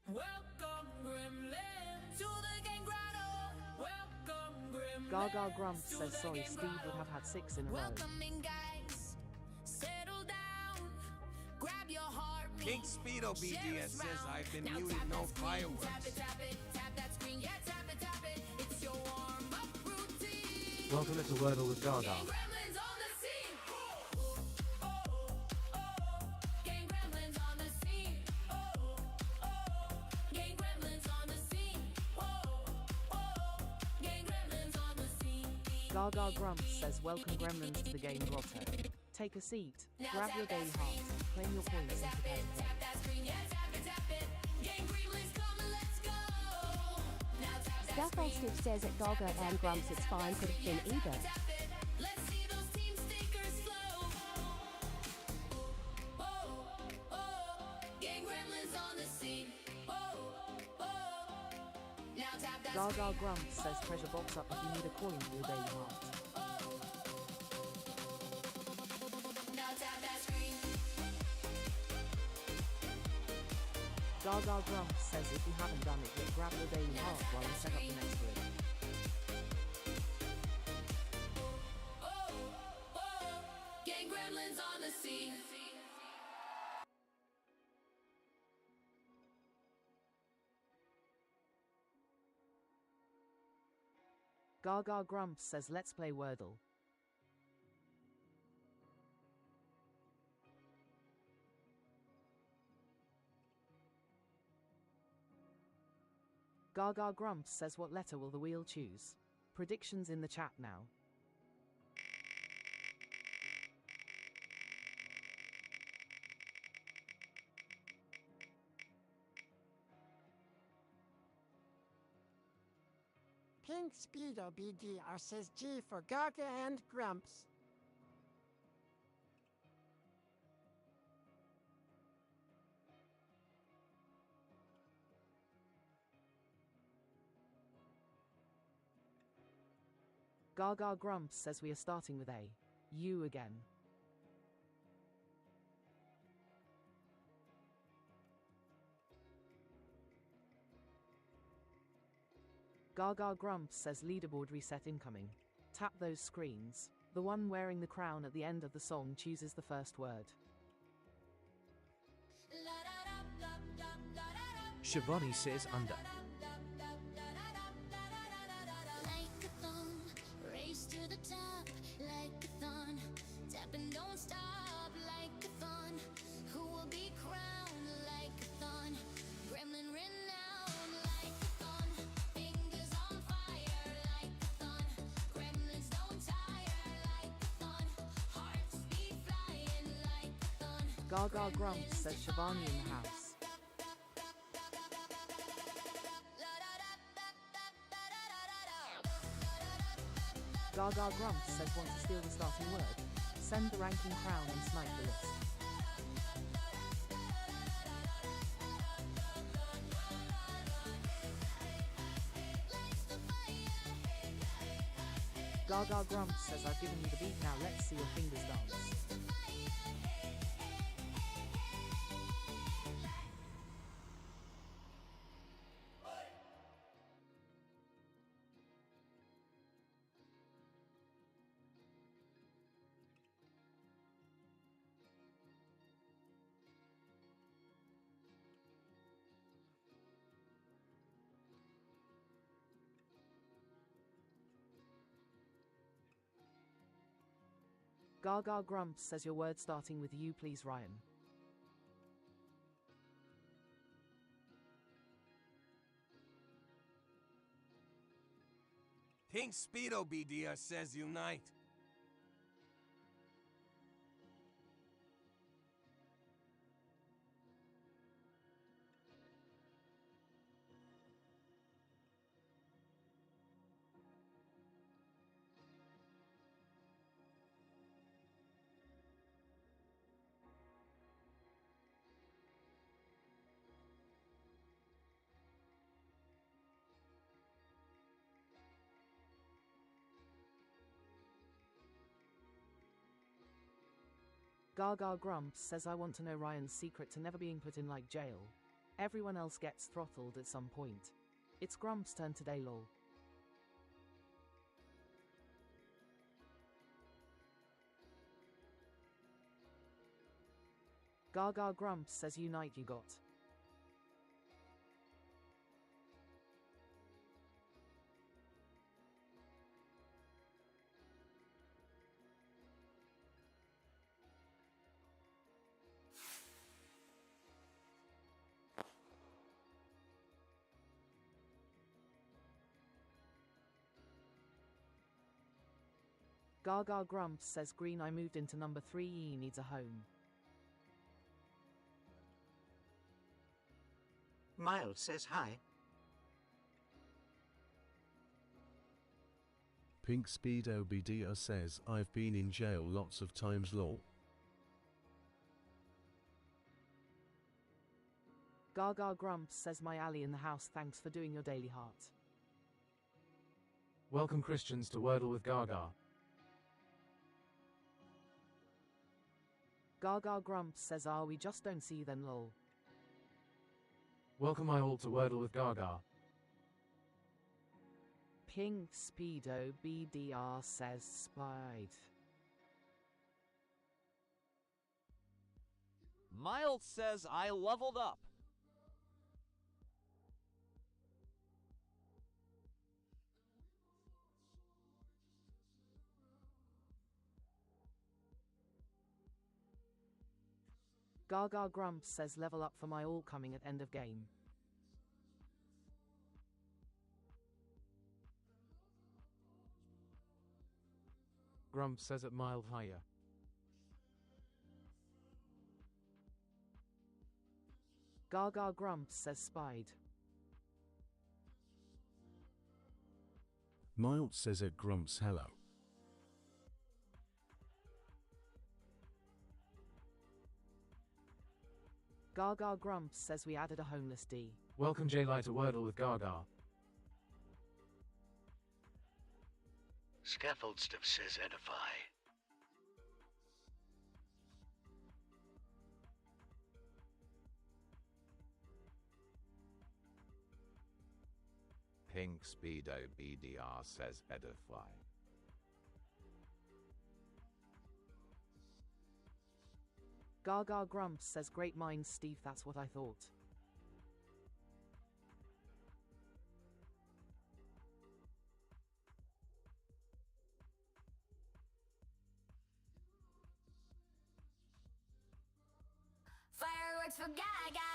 Welcome Gremlins to the game grotto. Welcome Gremlins. Gaga Grumps says sorry Steve would have had 6 in a row. Welcome in guys. Settle down. Grab your heart. Pink Speedo BDS says I've been muted, no fireworks. Tap that screen, yeah, tap it. It's your warm-up routine. Welcome to Wordle with Gaga. Gremlins on the scene. Gang Gremlins on the scene. Gang Gremlins on the scene. Gang Gremlins on the scene. Gaga Grumps says welcome Gremlins to the game grotto. Take a seat, grab your daily heart, claim your points and prepare to play. Tap that screen, yeah, tap it. Gang Gremlins coming, let's go. Now tap that Scaffold screen. Stiff says at Gaga and Grumps it's fine, could have been either. Let's see those team stickers flow. Gaga Grumps says treasure box up if you need a coin for your daily heart. Gaga Grumps says if you haven't done it yet, grab your daily heart while I set up the next grid. Gang gremlins on the scene. Gaga Grumps says let's play Wordle. Gaga Grumps says what letter will the wheel choose? Predictions in the chat now. Pink Speedo BDR says G for Gaga and Grumps. Gaga Grumps says we are starting with A. You again. Gaga Grumps says leaderboard reset incoming. Tap those screens. The one wearing the crown at the end of the song chooses the first word. Shivani says under. Race to the top like a thorn. Tap and don't stop like a thorn. Who will be crowned like a thorn? Gremlin renowned like a thorn. Fingers on fire like a thorn. Gremlins don't tire like a thorn. Hearts be flying like a thorn. Gaga Grumps says Shivani in the house. Gaga Grumps says want to steal the starting word? Send the ranking crown and snipe the list. Gaga Grumps says I've given you the beat, now let's see your fingers dance. Gaga Grumps says your word starting with you please Ryan. Pink Speedo BDR says unite. Gaga Grumps says I want to know Ryan's secret to never being put in like jail. Everyone else gets throttled at some point. It's Grumps' turn today lol. Gaga Grumps says unite you got. Gaga Grumps says green I moved into number 3 he needs a home. Miles says hi. Pink Speedo BDR says I've been in jail lots of times lol. Gaga Grumps says my ally in the house thanks for doing your daily heart. Welcome Christians to Wordle with Gaga. Gaga Grumps says we just don't see then lol. Welcome I all to Wordle with Gaga. Pink Speedo BDR says spied. Miles says I leveled up. Gaga Grumps says level up for my all coming at end of game. Grumps says at mild higher. Gaga Grumps says spied. Mild says at Grumps hello. Gaga Grumps says we added a homeless D. Welcome J-Light to Wordle with Gaga. Scaffold Stuff says edify. Pink Speedo BDR says edify. Gaga Grumps says great minds Steve, that's what I thought. Fireworks for Gaga.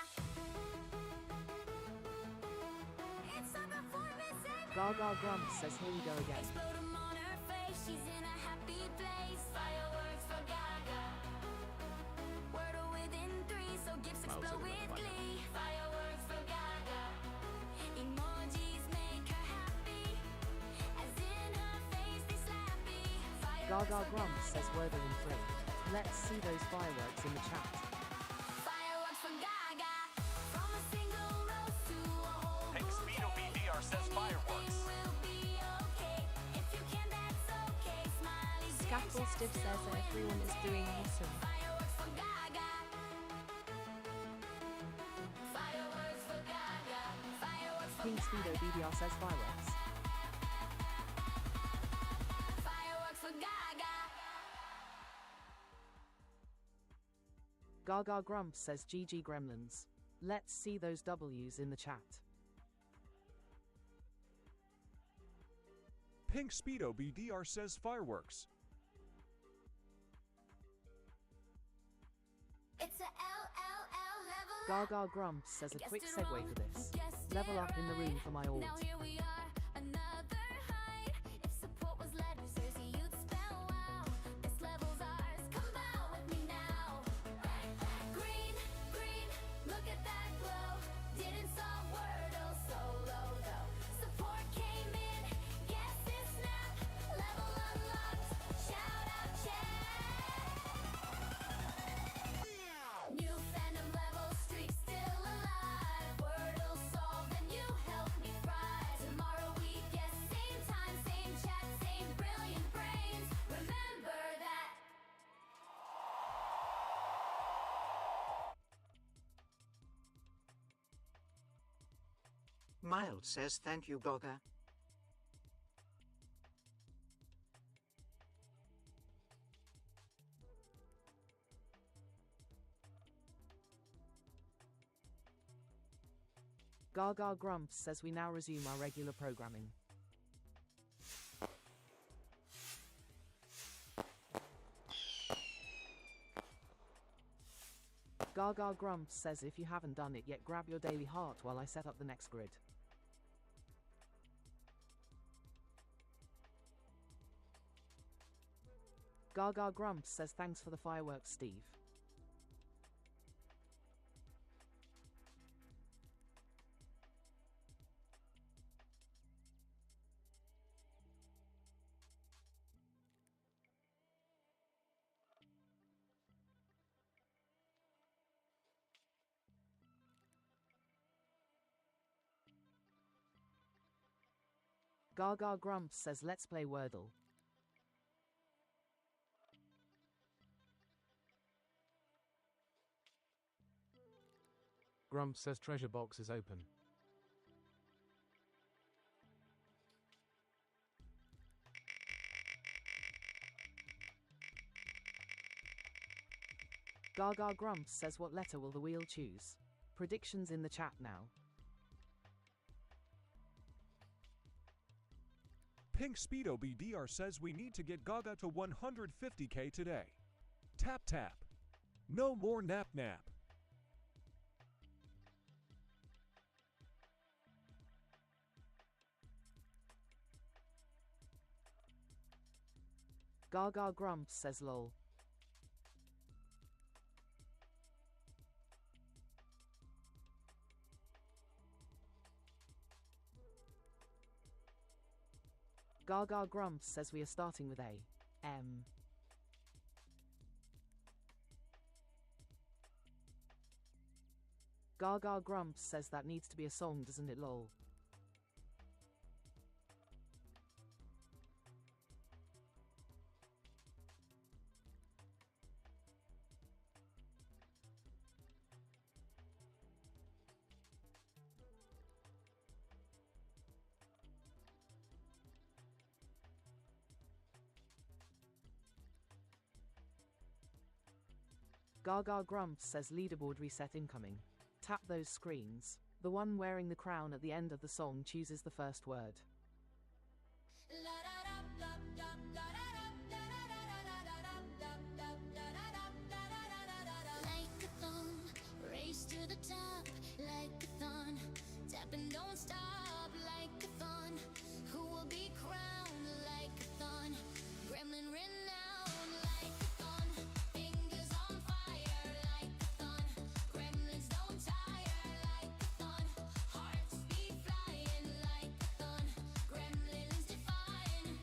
It's a performance and Gaga Grumps says here we go again. explode 'em on her face. She's in a happy place. Fireworks for Gaga. Wordle within 3, so gifts explode with glee. Fireworks for Gaga. Emojis make her happy. As in her face they slappy. Fireworks Gaga for Grumps Gaga. says Wordle in 3. Let's see those fireworks in the chat. Fireworks for Gaga. From a single rose to a whole Pink Speedo BDR says fireworks. will be okay. If you can, that's okay. Smiley Scaffold Stiff says that everyone is doing awesome. Fireworks for Gaga. Fireworks for Gaga. Fireworks for Pink Speedo BDR says fireworks. Fireworks for Gaga. Gaga Grumps says GG Gremlins. Let's see those W's in the chat. Pink Speedo BDR says fireworks. It's a LLL level. Gaga Grumps says a quick segue for this. Level up in the room for my alt. Now here we are, another height. If support was letters, Cersei, you'd spell wow. This level's ours, come out with me now. Green, green, look at that glow. Didn't solve Wordle solo though. Support came in, guess this snap. Level unlocked, shout out chat. New fandom level, streak still alive. Wordle solved and you helped me fry. Tomorrow we guess, same time, same chat, same brilliant brains. Remember that. Miles says thank you, Gaga. Gaga Grumps says we now resume our regular programming. Gaga Grumps says if you haven't done it yet, grab your daily heart while I set up the next grid. Gaga Grumps says thanks for the fireworks, Steve. Gaga Grumps says let's play Wordle. Grumps says treasure box is open. Gaga Grumps says what letter will the wheel choose? Predictions in the chat now. Pink Speedo BDR says we need to get Gaga to 150k today. Tap tap. No more nap nap. Gaga Grumps says lol. Gaga Grumps says we are starting with A. M. Gaga Grumps says that needs to be a song, doesn't it lol? Gaga Grumps says leaderboard reset incoming. Tap those screens. The one wearing the crown at the end of the song chooses the first word. Like-a-thon, race to the top, like-a-thon, tap and don't stop, like-a-thon, who will be crowned, like-a-thon, gremlin renowned, like-a-thon, fingers on fire, like-a-thon, gremlins don't tire, like-a-thon, hearts be flying, like-a-thon, gremlins defying.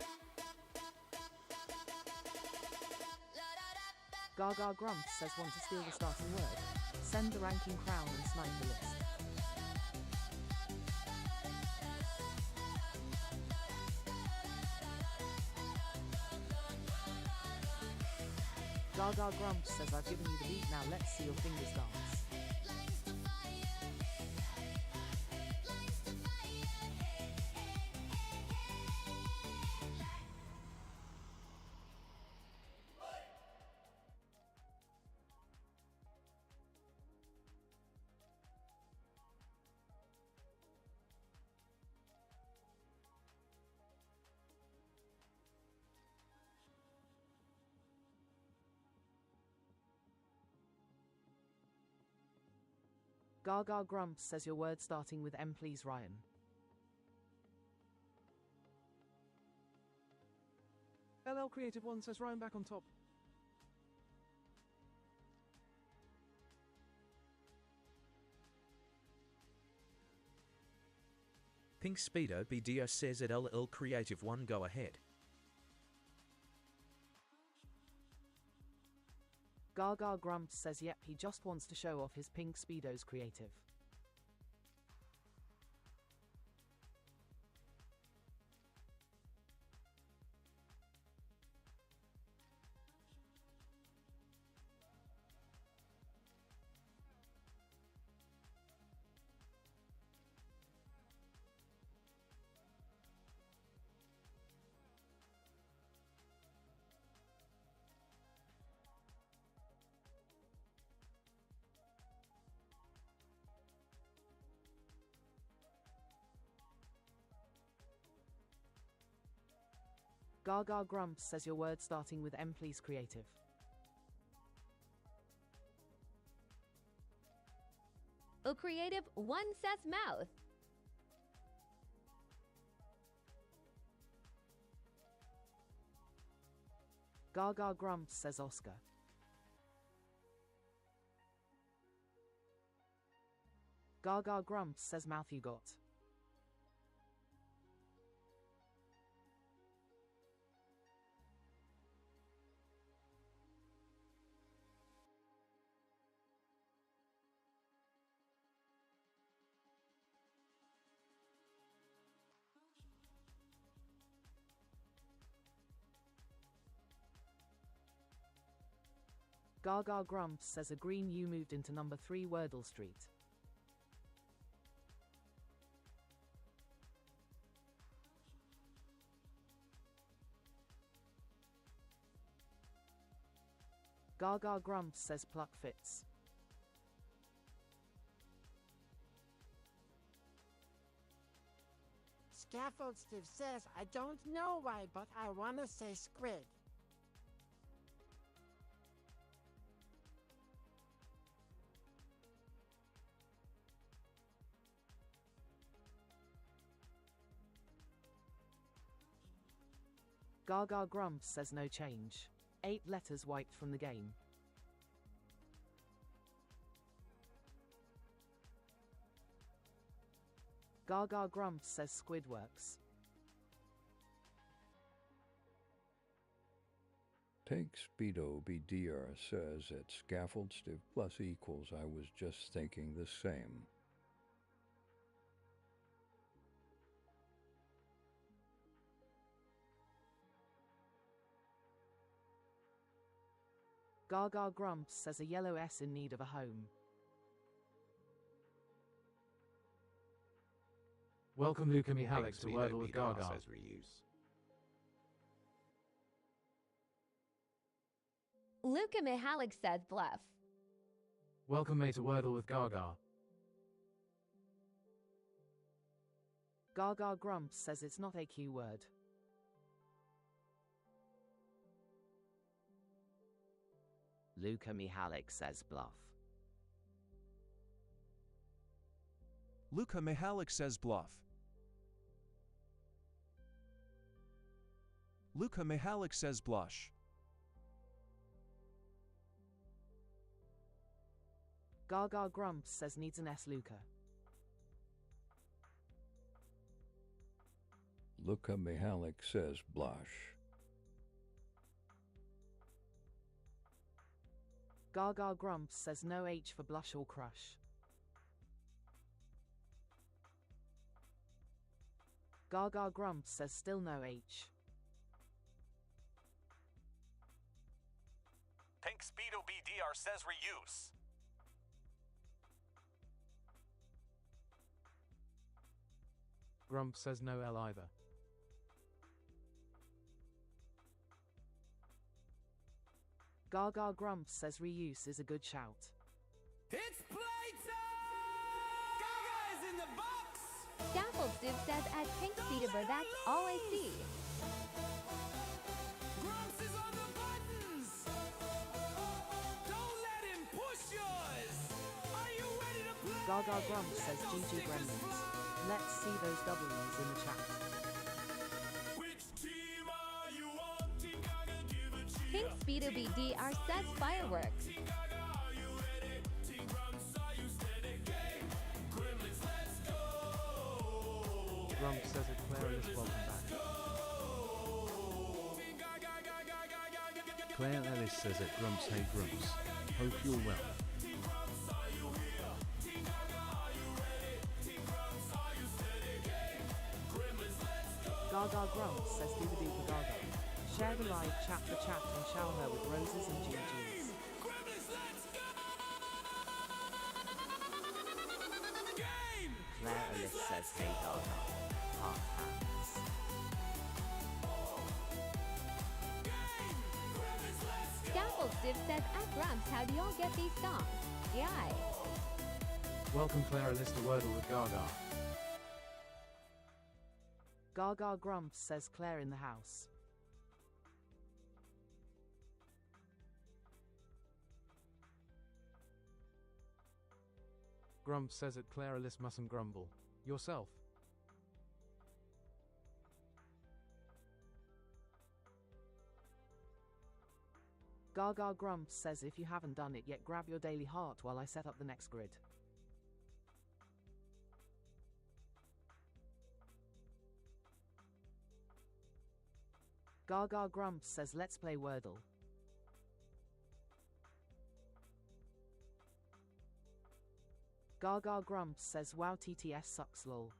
Gaga Grumps says want to steal the starting word. Send the ranking crown and snipe the list. Gaga Grumps says I've given you the beat, now let's see your fingers dance. Gaga Grumps says your word starting with M please Ryan. LL Creative 1 says Ryan back on top. Pink Speedo BDO says at LL Creative 1 go ahead. Gaga Grumps says yep, he just wants to show off his Pink Speedo's creative. Gaga Grumps says your word starting with M please creative. O Creative 1 says mouth. Gaga Grumps says Oscar. Gaga Grumps says mouth you got. Gaga Grumps says a green you moved into number 3 Wordle Street. Gaga Grumps says pluck fits. Scaffold Steve says, I don't know why, but I wanna say squid. Gaga Grumps says no change. 8 letters wiped from the game. Gaga Grumps says Squidworks. Take Speedo BDR says at scaffold stiff plus equals I was just thinking the same. Gaga Grumps says a yellow S in need of a home. Welcome Luca Mihalik to Wordle with Gaga. Says reuse. Luca Mihalik says bluff. Welcome May to Wordle with Gaga. Gaga Grumps says it's not a Q word. Luca Mihalik says bluff. Luca Mihalik says bluff. Luca Mihalik says blush. Gaga Grumps says needs an S Luca. Luca Mihalik says blush. Gaga Grumps says no H for blush or crush. Gaga Grumps says still no H. Pink Speedo BDR says reuse. Grump says no L either. Gaga Grumps says reuse is a good shout. It's playtime! Gaga is in the box! Scaffold Stiff says at Pink Speedover, that's all I see. Grumps is on the buttons! Don't let him push yours! Are you ready to play? Gaga Grumps says GG Gremlins. Let's see those W's in the chat. Which team are you on? Team Gaga, give a cheer. Pink Speedo BDR says fireworks. Team Gaga, are you ready? Team Grumps, are you steady? Game! Gremlins, let's go! Grump says it Claire Ellis, welcome back. Claire Ellis says at Grumps, hey Grumps. Hope you're well. Gaga Grumps says Doobadoo for Gaga. Share the live chat for chat and shower her with roses and GGs. Claire Ellis says hey Gaga. Heart hands. Scaffold Stiff says at Grumps, how do y'all get these songs? Yeah. Welcome Claire Ellis to Wordle with Gaga. Gaga Grumps says Claire in the house. Grump says it Claire Ellis mustn't grumble. Yourself. Gaga Grumps says if you haven't done it yet, grab your daily heart while I set up the next grid. Gaga Grumps says let's play Wordle. Gaga Grumps says wow TTS sucks lol.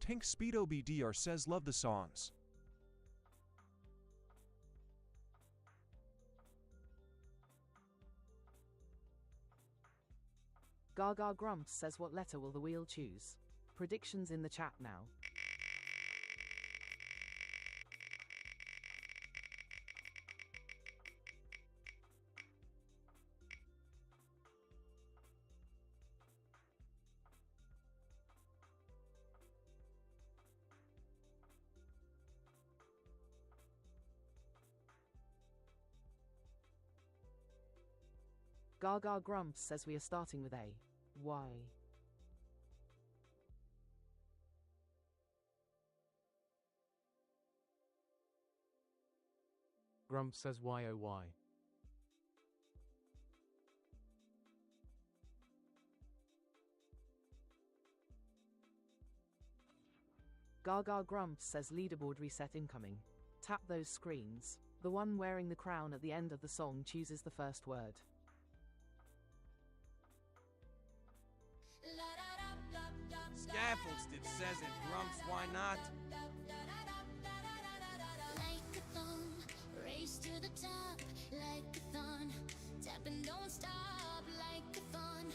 Tank Speedo BDR says love the songs. Gaga Grumps says what letter will the wheel choose? Predictions in the chat now. Gaga Grumps says we are starting with A. Why? Grumps says why oh why. Gaga Grumps says leaderboard reset incoming. Tap those screens. The one wearing the crown at the end of the song chooses the first word. Scaffolded says it, Grumps, why not? Like a thumb, race to the top, like a thun. Tap and don't stop, like a thun.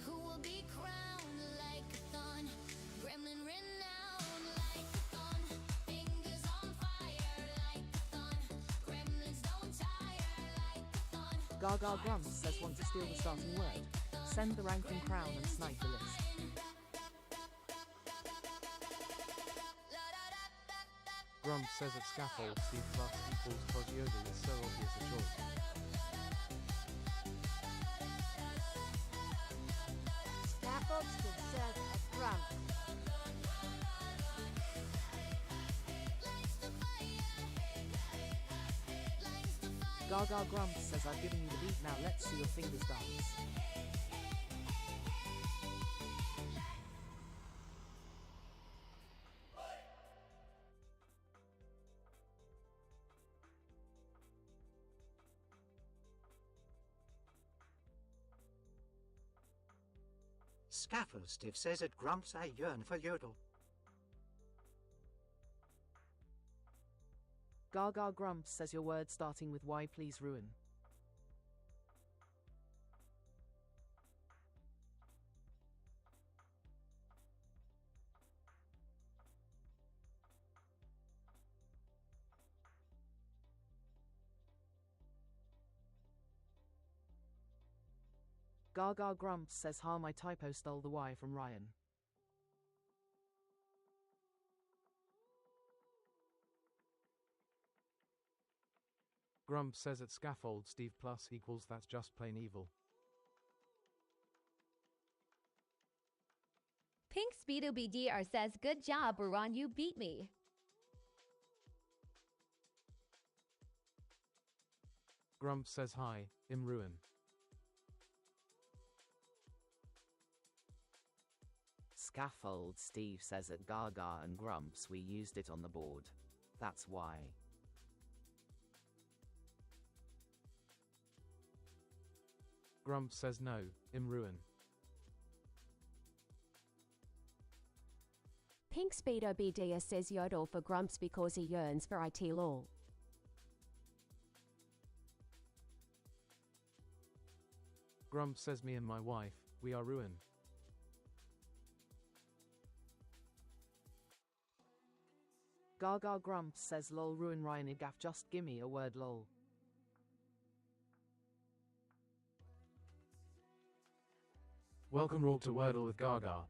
Who will be crowned, like a thun. Gremlin renowned, like a thun. Fingers on fire, like a thun. Gremlins don't tire, like a thun. Gaga Grumps says want to steal the starting word. Send the ranking crown and snipe the list. Grumps says at scaffold C plus equals cos Yodel is so obvious a choice. Scaffolded says at Grumps. Gaga Grumps says I've given you the beat, now let's see your fingers dance. Scaffoldstiff says at Grumps I yearn for Yodel. Gaga Grumps says your word starting with Y please ruin. Gaga Grumps says ha my typo stole the Y from Ryan. Grumps says at scaffold Steve plus equals that's just plain evil. Pink Speedo BDR says good job, Ron, you beat me. Grumps says hi, im ruin. Scaffold Steve says at Gaga and Grumps we used it on the board. That's why. Grumps says no, im ruin. Pink Speedo BDR says Yodel for Grumps because he yearns for IT law. Grumps says me and my wife, we are ruin. Gaga Grumps says lol ruin Ryan Igaff just gimme a word lol. Welcome all to Wordle with Gaga.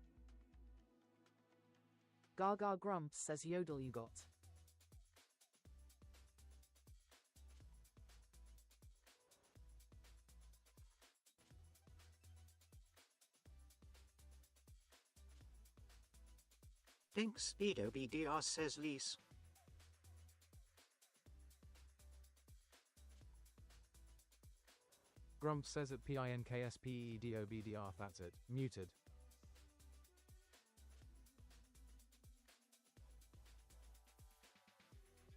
Gaga Grumps says Yodel you got. Pink Speedo BDR says lease. Grumps says at PINKSPEDOBDR that's it, muted.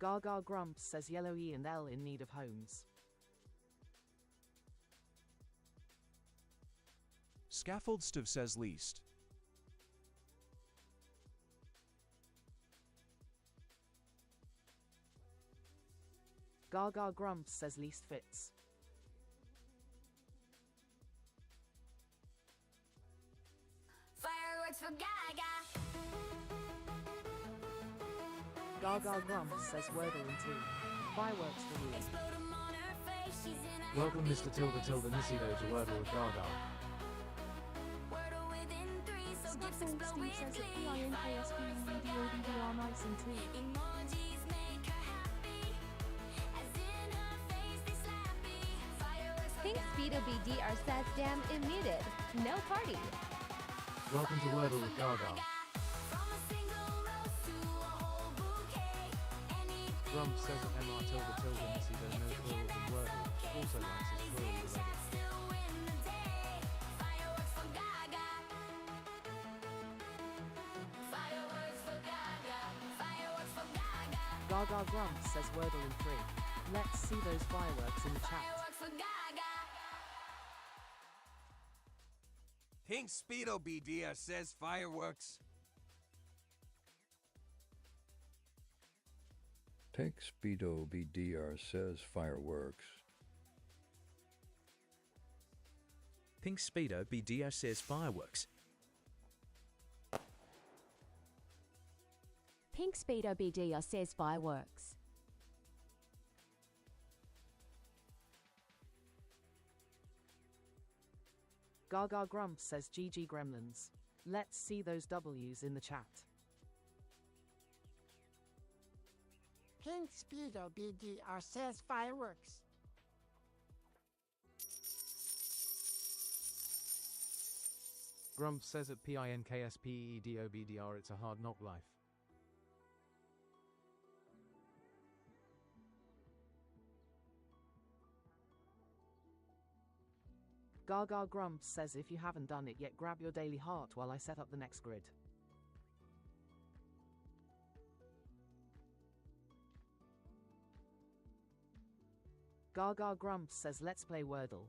Gaga Grumps says yellow E and L in need of homes. Scaffoldstiff says least. Gaga Grumps says least fits. for Gaga. Gaga Grumps says Wordle in 2. Fireworks for me. Explode 'em on her face, she's in a Welcome Mr. Tilda Tilda Nisido to Wordle with Gaga. Wordle within 3, so gifts Steve explode with says glee. PINKSB Fireworks nice and 2. emojis make her happy, as in her face they slappy. Fireworks for Pink Speedo BDR says damn it muted. No party. Welcome to Wordle with Gaga. from a single rose to a whole bouquet. Anything Grumps says that MR Tilda Tilda Nisido no plurals in Wordle. Also writes as plural already. still win the day. Fireworks for Gaga. Fireworks for Gaga. Fireworks for Gaga. Gaga Grumps says Wordle in 3. Let's see those fireworks in the chat. Fireworks for Gaga. Pink Speedo BDR says fireworks. Take Speedo BDR says fireworks. Pink Speedo BDR says fireworks. Pink Speedo BDR says fireworks. Gaga Grumps says GG Gremlins. Let's see those W's in the chat. Pink Speedo BDR says fireworks. Grumps says at PINKSPEDOBDR it's a hard knock life. Gaga Grumps says if you haven't done it yet, grab your daily heart while I set up the next grid. Gaga Grumps says let's play Wordle.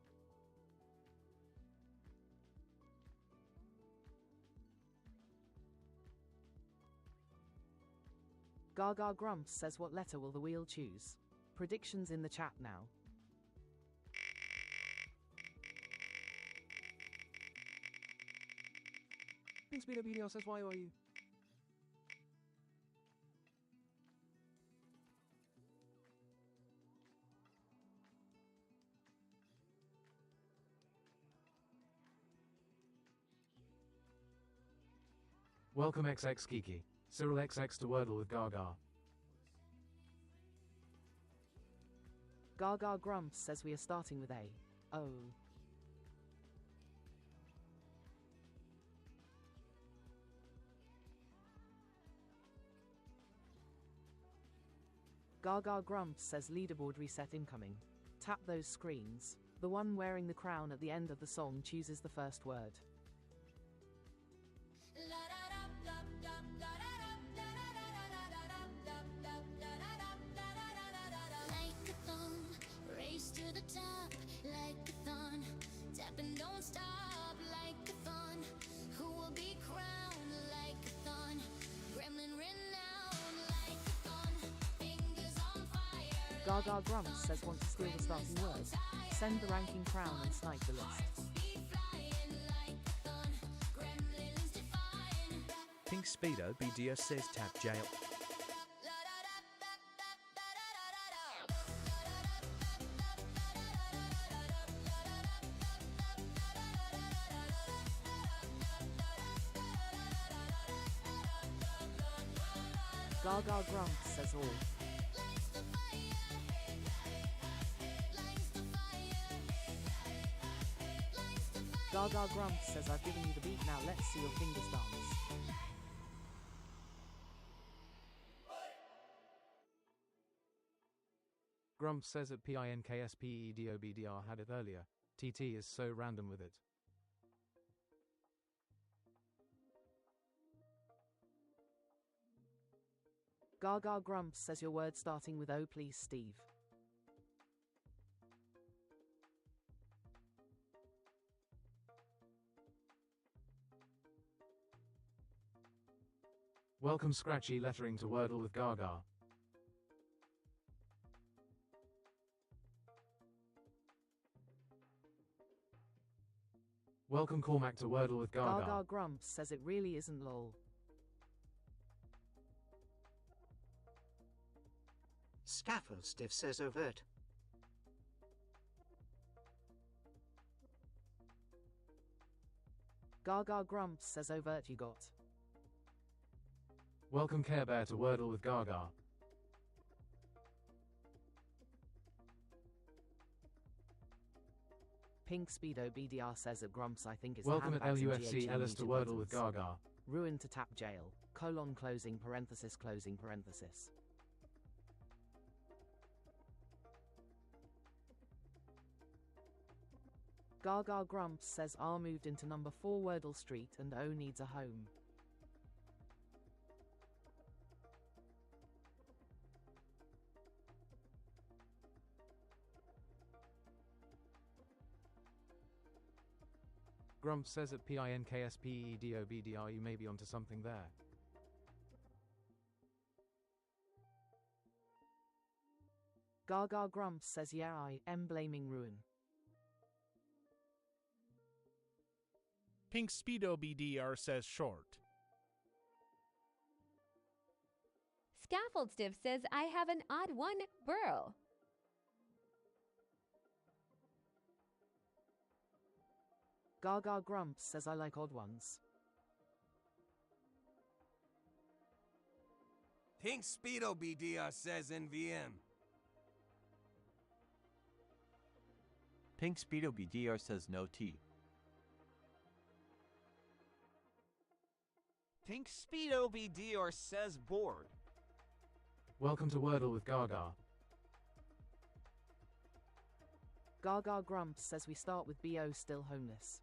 Gaga Grumps says what letter will the wheel choose? Predictions in the chat now. Pink Speedo BDR says why are you? Welcome XX Kiki. Cyril XX to Wordle with Gaga. Gaga Grumps says we are starting with A. Oh. Gaga Grumps says leaderboard reset incoming. Tap those screens. The one wearing the crown at the end of the song chooses the first word. Like a thon, race to the top. Like a thon, tap and don't stop. Like a thon, who will be crowned? Like a thon, gremlin renowned. Like a thon, fingers on fire. Gaga Grumps says want to steal the starting word. Send the ranking crown and snipe the list. Pink Speedo BDR says tap jail. Gaga Grumps says all. Gaga Grumps says I've given you the beat, now let's see your fingers dance. Grumps says at PINKSPEDOBDR had it earlier. TT is so random with it. Gaga Grumps says your word starting with O please Steve. Welcome Scratchy lettering to Wordle with Gaga. Welcome Cormac to Wordle with Gaga. Gaga Grumps says it really isn't lol. Scaffold Stiff says overt. Gaga Grumps says overt you got. Welcome Care Bear to Wordle with Gaga. Pink Speedo BDR says at Grumps I think it's Welcome at handbags and LUFC GHE Ellis to muted Wordle with buttons. Gaga. Ruin to tap jail, closing parenthesis closing parenthesis. Gaga Grumps says R moved into number 4 Wordle Street and O needs a home. Grumps says at PINKSPEDOBDR you may be onto something there. Gaga Grumps says yeah I am blaming Ruin. Pink Speedo BDR says short. Scaffold Stiff says I have an odd one, burl. Gaga Grumps says I like odd ones. Pink Speedo BDR says NVM. Pink Speedo BDR says no T. Pink Speedo BDR says bored. Welcome to Wordle with Gaga. Gaga Grumps says we start with BO still homeless.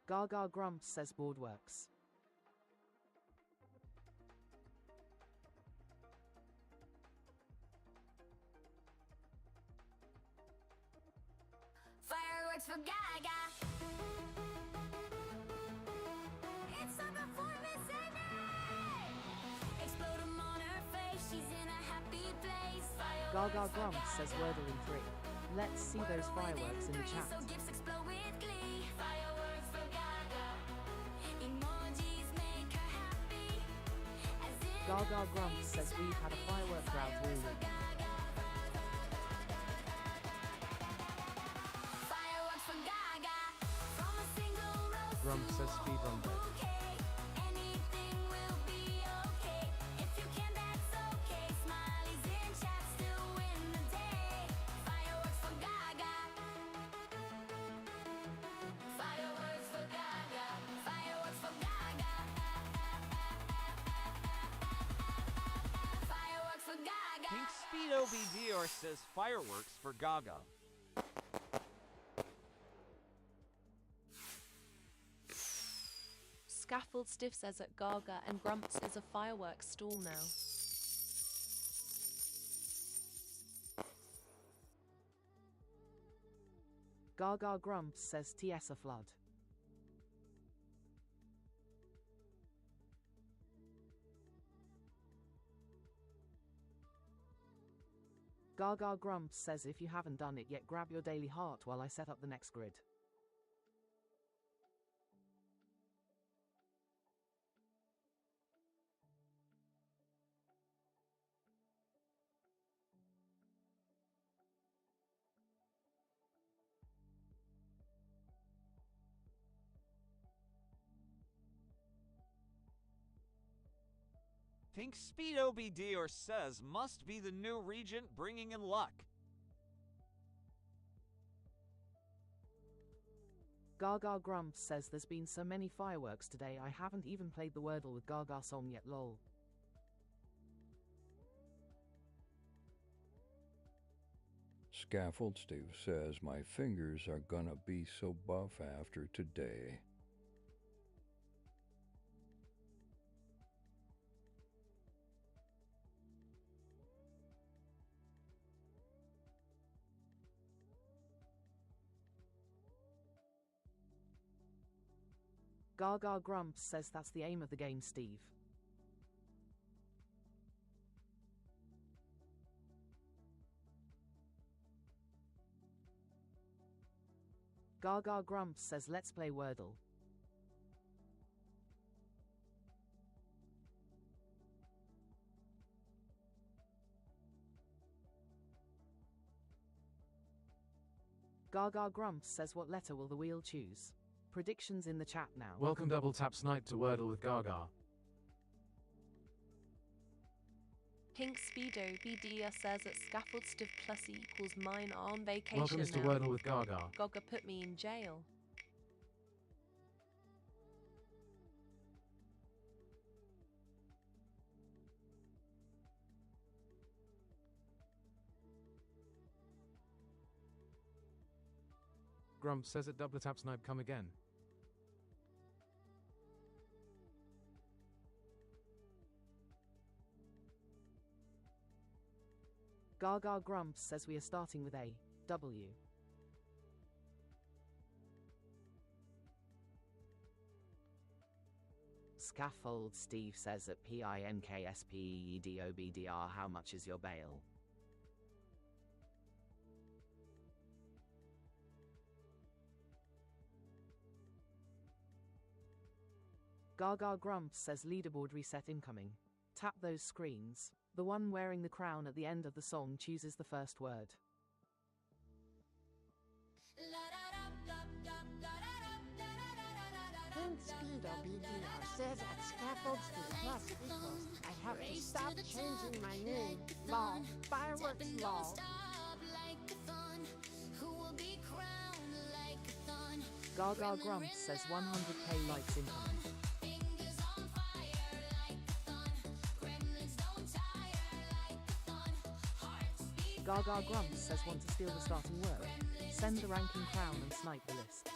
Gaga Grumps says board works. Fireworks for Gaga. It's summer for Miss Amy. Explode 'em on her face. She's in a happy place. Gaga Grumps says Wordle in 3. Let's see those fireworks in the chat. So gifts explode with glee. Fireworks for Gaga. Emojis make her happy. As if Gaga Grumps says we've had a firework drought all week. fireworks for Gaga. From a single rose Grumps says speedrun dead. bouquet. Anything will be okay. If you can, that's okay. Smileys in chat still win the day. Fireworks for Gaga. Fireworks for Gaga. Fireworks for Gaga. Fireworks for Gaga. Pink Speedo BDR says fireworks for Gaga. Scaffold Stiff says at Gaga and Grumps is a fireworks stall now. Gaga Grumps says TS a flood. Gaga Grumps says if you haven't done it yet, grab your daily heart while I set up the next grid. Pink Speedo BDR says must be the new regent bringing in luck. Gaga Grumps says there's been so many fireworks today I haven't even played the Wordle with Gaga song yet lol. Scaffold Steve says my fingers are gonna be so buff after today. Gaga Grumps says that's the aim of the game, Steve. Gaga Grumps says let's play Wordle. Gaga Grumps says what letter will the wheel choose? Predictions in the chat now. Welcome Double Tap Snipe to Wordle with Gaga. Pink Speedo BDR says that scaffold stiff plus equals mine are on vacation Welcome Mr. now. Wordle with Gaga. Gaga put me in jail. Grumps says at Double Tap Snipe come again. Gaga Grumps says we are starting with A, W. Scaffold Steve says at PINKSPEDOBDR how much is your bail? Gaga Grumps says leaderboard reset incoming. Tap those screens. The one wearing the crown at the end of the song chooses the first word. Pink Speedo BDR says at Scaffold Steve plus equals I have to stop changing my name. Lol. Fireworks lol. Gaga Grumps says 100k likes incoming. Gaga Grumps says want to steal the starting word. Send the ranking crown and snipe the list.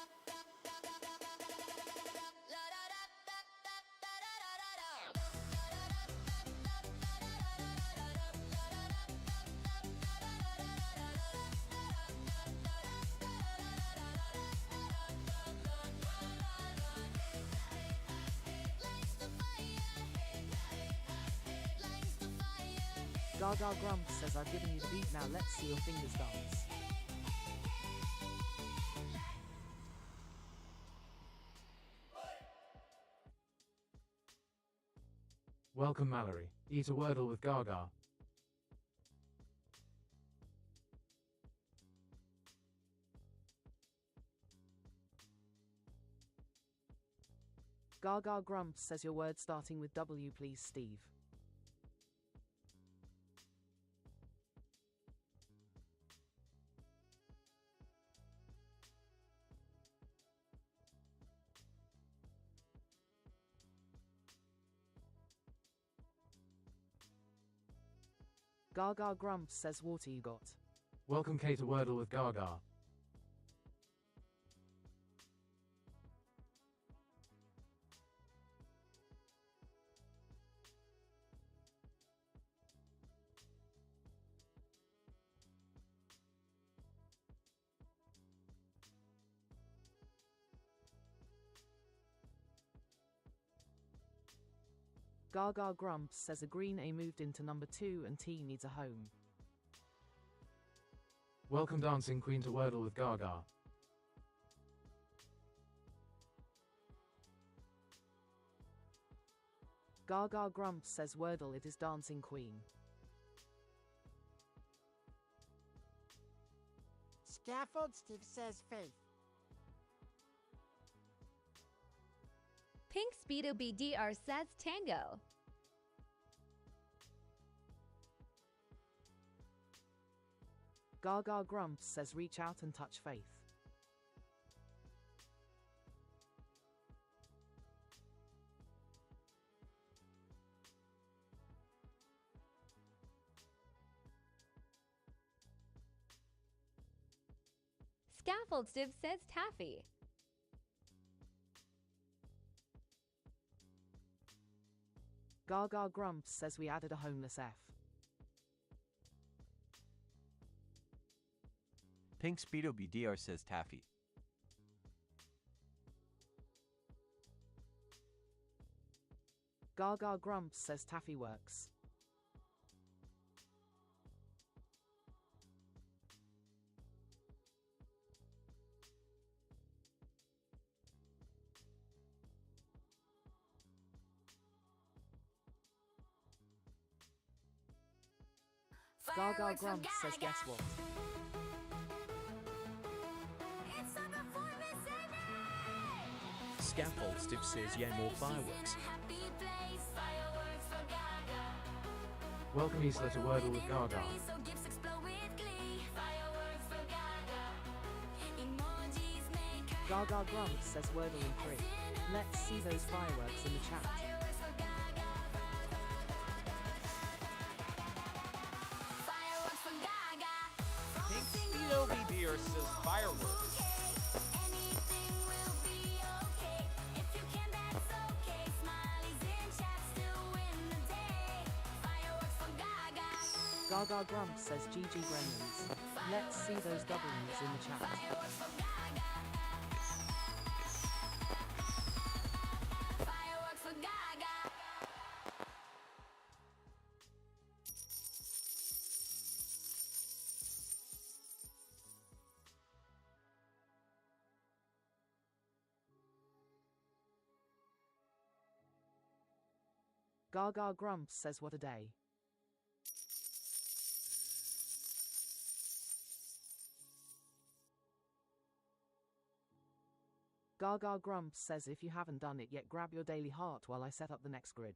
Gaga Grumps says I've given you the beat, now let's see your fingers dance. Welcome Mallory. Eat a Wordle with Gaga. Gaga Grumps says your word starting with W please Steve. Gaga Grumps says water you got. Welcome Kate to Wordle with Gaga. Gaga Grumps says a green A moved into number 2 and T needs a home. Welcome Dancing Queen to Wordle with Gaga. Gaga Grumps says Wordle it is Dancing Queen. Scaffold Steve says faith. Pink Speedo BDR says tango. Gaga Grumps says reach out and touch faith. Scaffold Steve says taffy. Gaga Grumps says we added a homeless F. Pink Speedo BDR says taffy. Gaga Grumps says taffy works. Gaga Grumps says guess what? It's a performance day. Scaffold Stiff says yeah, more fireworks. Happy place, fireworks for Gaga. Welcome Isla to Wordle with Gaga. So gifts explode with glee. Fireworks for Gaga. Emojis make her Gaga Grumps says Wordle in 3. Let's see those fireworks in the chat. fireworks for Gaga. Fireworks for Gaga. Pink Speedo BDR says fireworks. Anything will be okay. If you can, that's okay. Smileys in chat still win the day. Fireworks for Gaga. Gaga Grumps says GG Gremlins. Let's see those doublings in the chat. Fireworks for Gaga. Fireworks for Gaga. Gaga Grumps says what a day. Gaga Grumps says if you haven't done it yet, grab your daily heart while I set up the next grid.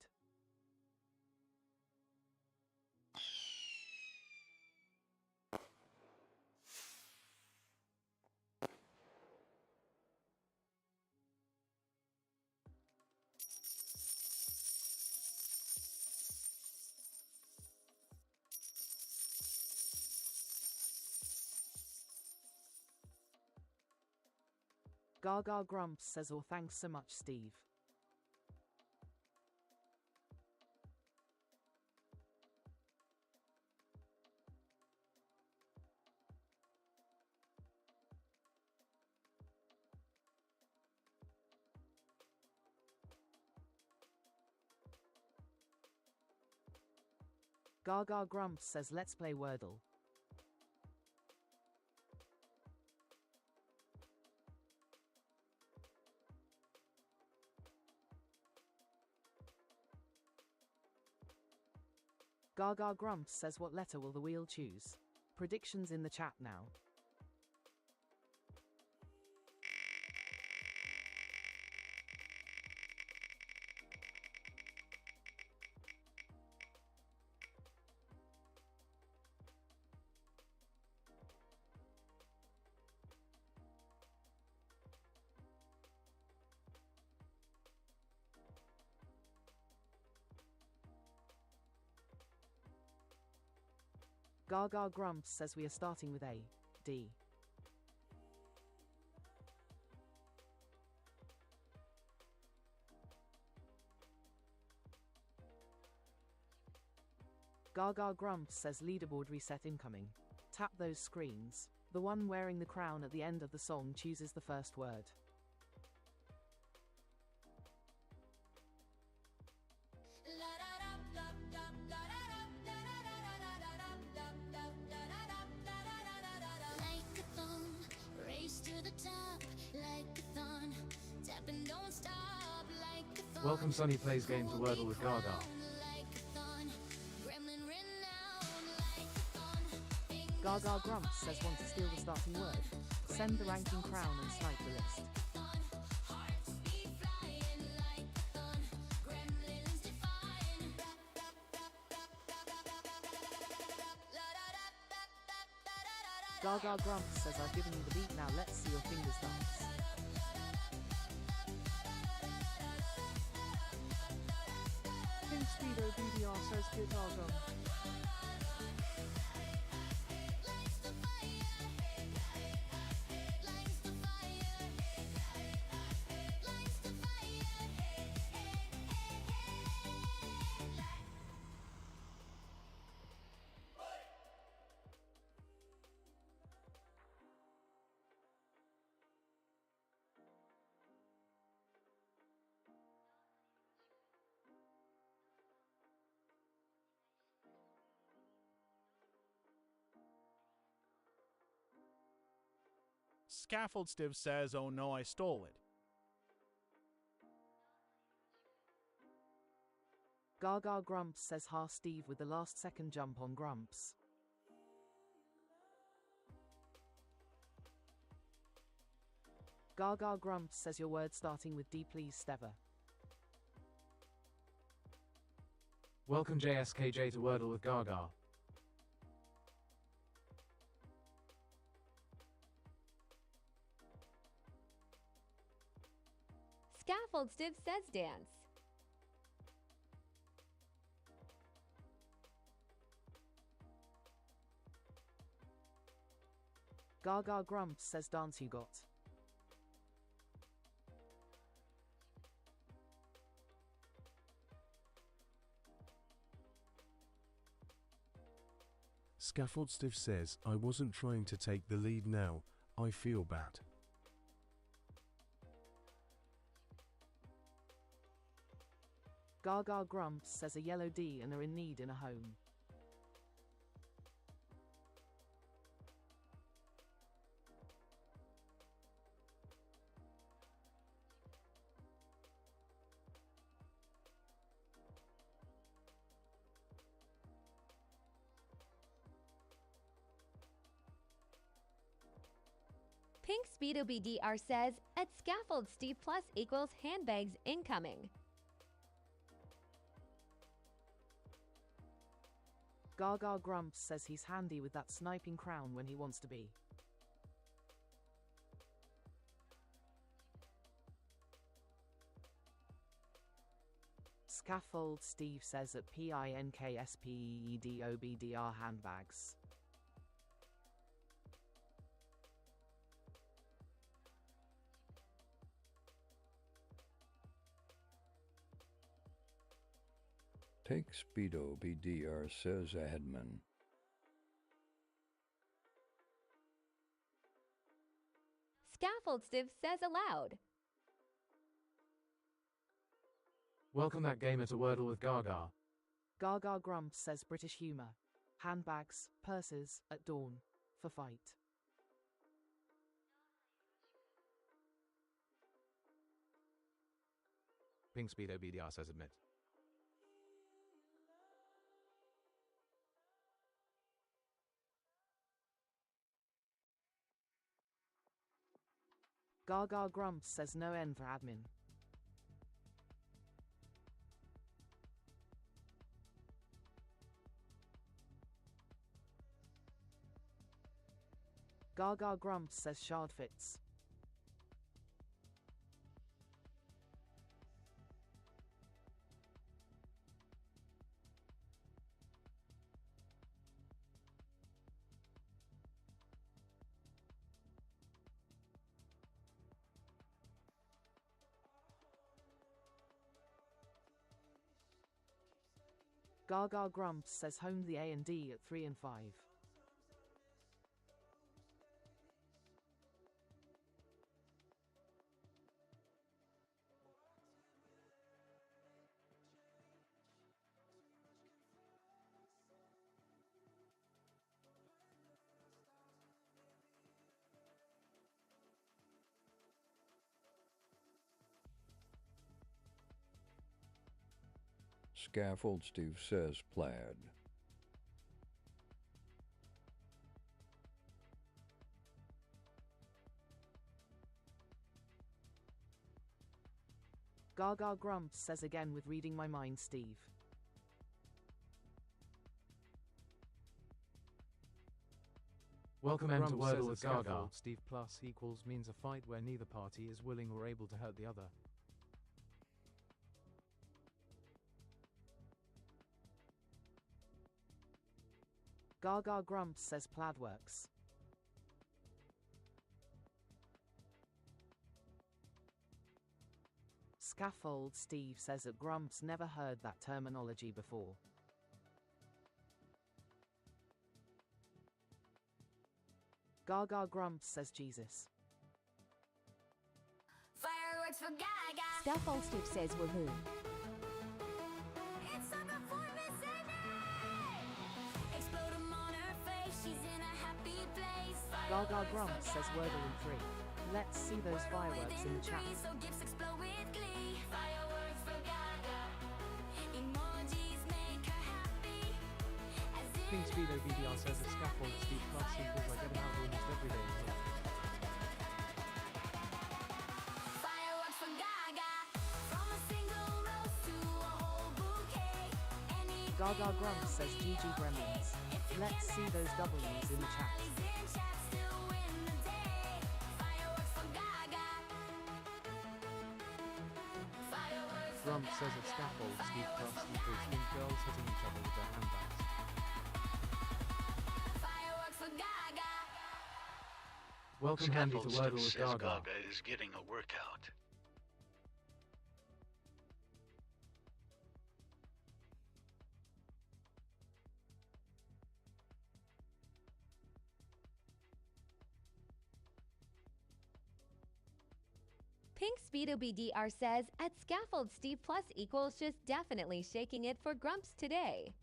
Gaga Grumps says oh thanks so much Steve. Gaga Grumps says let's play Wordle. Gaga Grumps says what letter will the wheel choose? Predictions in the chat now. Gaga Grumps says we are starting with A, D. Gaga Grumps says leaderboard reset incoming. Tap those screens. The one wearing the crown at the end of the song chooses the first word. Welcome Sunny Plays Game to Wordle with Gaga. Gaga Grumps says want to steal the starting word. Send the ranking crown and snipe the list. Gaga Grumps says I've given you the beat, now let's see your fingers dance. Pink Speedo BDR says guitar drum. Scaffold Stiff says, oh no, I stole it. Gaga Grumps says ha Steve with the last second jump on Grumps. Gaga Grumps says your word starting with D please Steva. Welcome JSKJ to Wordle with Gaga. Scaffold Stiff says dance. Gaga Grumps says dance you got. Scaffold Stiff says, I wasn't trying to take the lead now, I feel bad. Gaga Grumps says a yellow D and are in need in a home. Pink Speedo BDR says, at Scaffold Steve Plus equals handbags incoming. Gaga Grumps says he's handy with that sniping crown when he wants to be. Scaffold Steve says at PINKSPEEDOBDR handbags. Take Speedo BDR says admin. Scaffold Stiff says aloud. Welcome that gamer to Wordle with Gaga. Gaga Grumps says British humour. Handbags, purses, at dawn. For fight. Pink Speedo BDR says admit. Gaga Grumps says no N for admin. Gaga Grumps says shard fits. Gaga Grumps says home the A and D at 3 and 5. Scaffold Steve says plaid. Gaga Grumps says again with reading my mind Steve. Welcome to Grumps Wordle says with at Gaga. Scaffold Steve Plus equals means a fight where neither party is willing or able to hurt the other. Gaga Grumps says plaid works. Scaffold Steve says that Grumps never heard that terminology before. Gaga Grumps says Jesus. Fireworks for Gaga. Scaffold Steve says woohoo. It's a performance tonight. Explode 'em on her face. She's in a happy place. Gaga Grumps says Wordle in 3. Let's see those fireworks in the chat. So gifts explode with glee. Fireworks for Gaga. Emojis make her happy. Pink Speedo BDR says that Scaffold Steve Plus equals I get him out almost every day. Gaga Grumps says GG Gremlins. Let's see those W's in the chat. Grump says at scaffold Steve plus equals think girls hitting each other with their handbags. Welcome Handy to Scaffold Wordle Steve with says Gaga. Gaga is getting a workout. Pink Speedo BDR says, at scaffold Steve plus equals just definitely shaking it for Grumps today.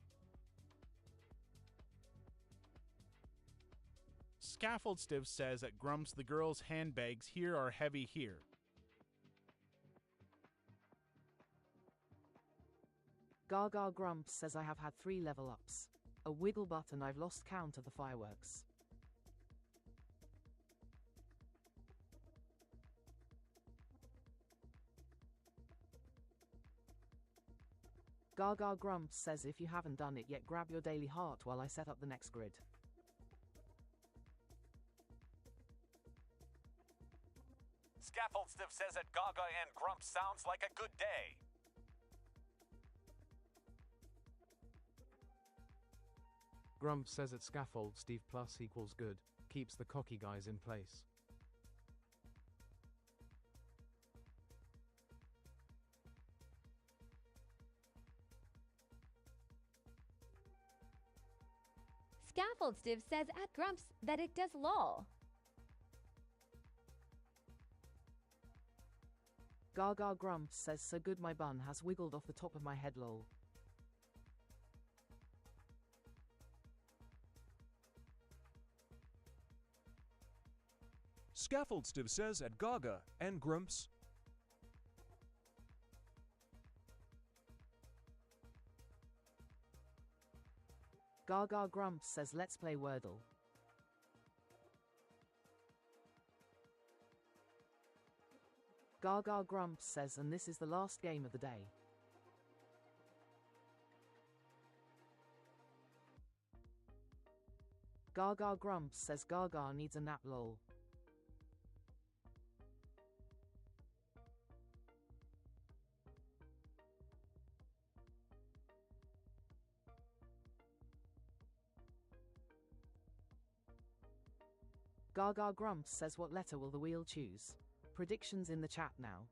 Scaffold Stiff says at Grumps the girls' handbags here are heavy here. Gaga Grumps says I have had 3 level ups. A wiggle button, I've lost count of the fireworks. Gaga Grumps says if you haven't done it yet, grab your daily heart while I set up the next grid. Scaffold Stiff says that Gaga and Grump sounds like a good day. Grump says at scaffold Steve plus equals good, keeps the cocky guys in place. Scaffold Stiff says at Grumps that it does lol. Gaga Grumps says so good my bun has wiggled off the top of my head lol. Scaffold Stiff says at Gaga and Grumps. Gaga Grumps says let's play Wordle. Gaga Grumps says and this is the last game of the day. Gaga Grumps says Gaga needs a nap lol. Gaga Grumps says what letter will the wheel choose? Predictions in the chat now.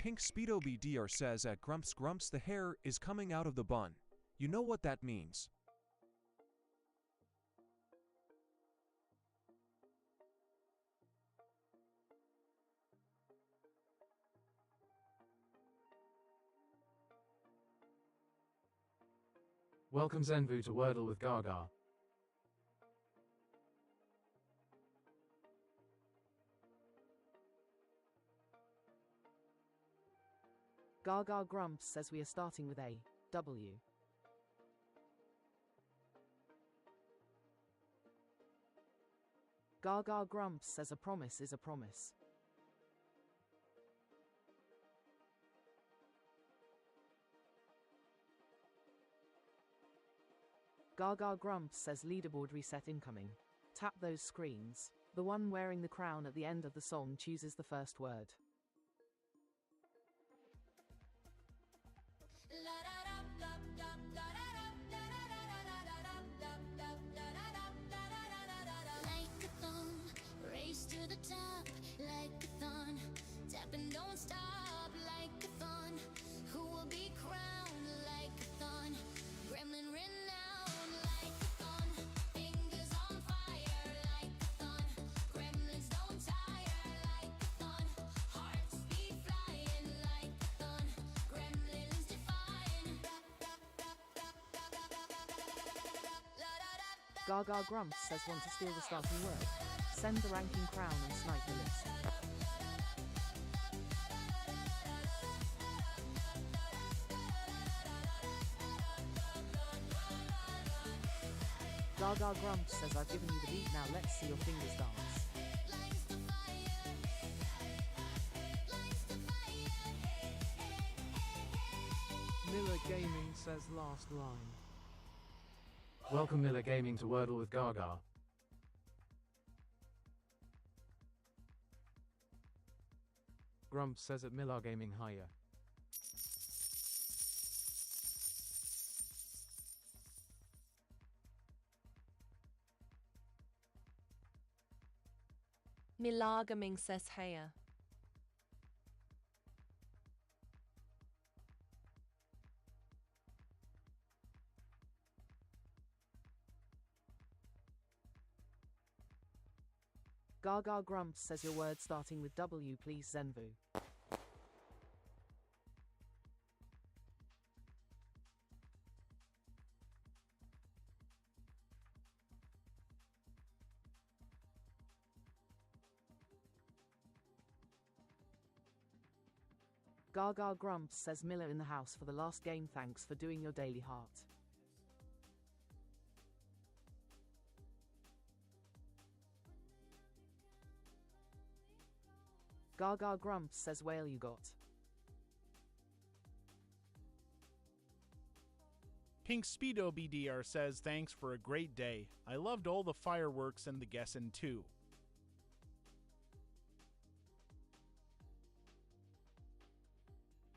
Tink Speedo BDR says at Grumps the hair is coming out of the bun. You know what that means. Welcome Zenvu to Wordle with Gaga. Gaga Grumps says we are starting with A, W. Gaga Grumps says a promise is a promise. Gaga Grumps says leaderboard reset incoming. Tap those screens. The one wearing the crown at the end of the song chooses the first word. Like a thumb, race to the top, like a thon. Tap and don't stop, like a thon. Who will be crowned like a thon? Gremlin renowned like a thon. Fingers on fire like a thon. Gremlins don't tire like a thon. Hearts beat flying like a thon. Gremlins defying. Gaga Grumps says want to steal the starting word. Send the ranking crown and snipe the list. Gaga Grumps says I've given you the beat, now let's see your fingers dance. Miller Gaming says last line. Welcome Miller Gaming to Wordle with Gaga. Grumps says at Miller Gaming higher. Milagaming says heya. Gaga Grumps says your word starting with W please Zenvu. Gaga Grumps says Miller in the house for the last game, thanks for doing your daily heart. Gaga Grumps says whale you got. Pink Speedo BDR says thanks for a great day. I loved all the fireworks and the guessin' too.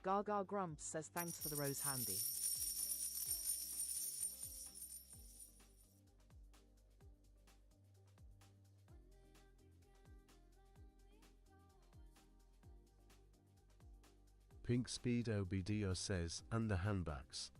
Gaga Grumps says thanks for the rose handy. Pink Speedo BDR says, and the handbags.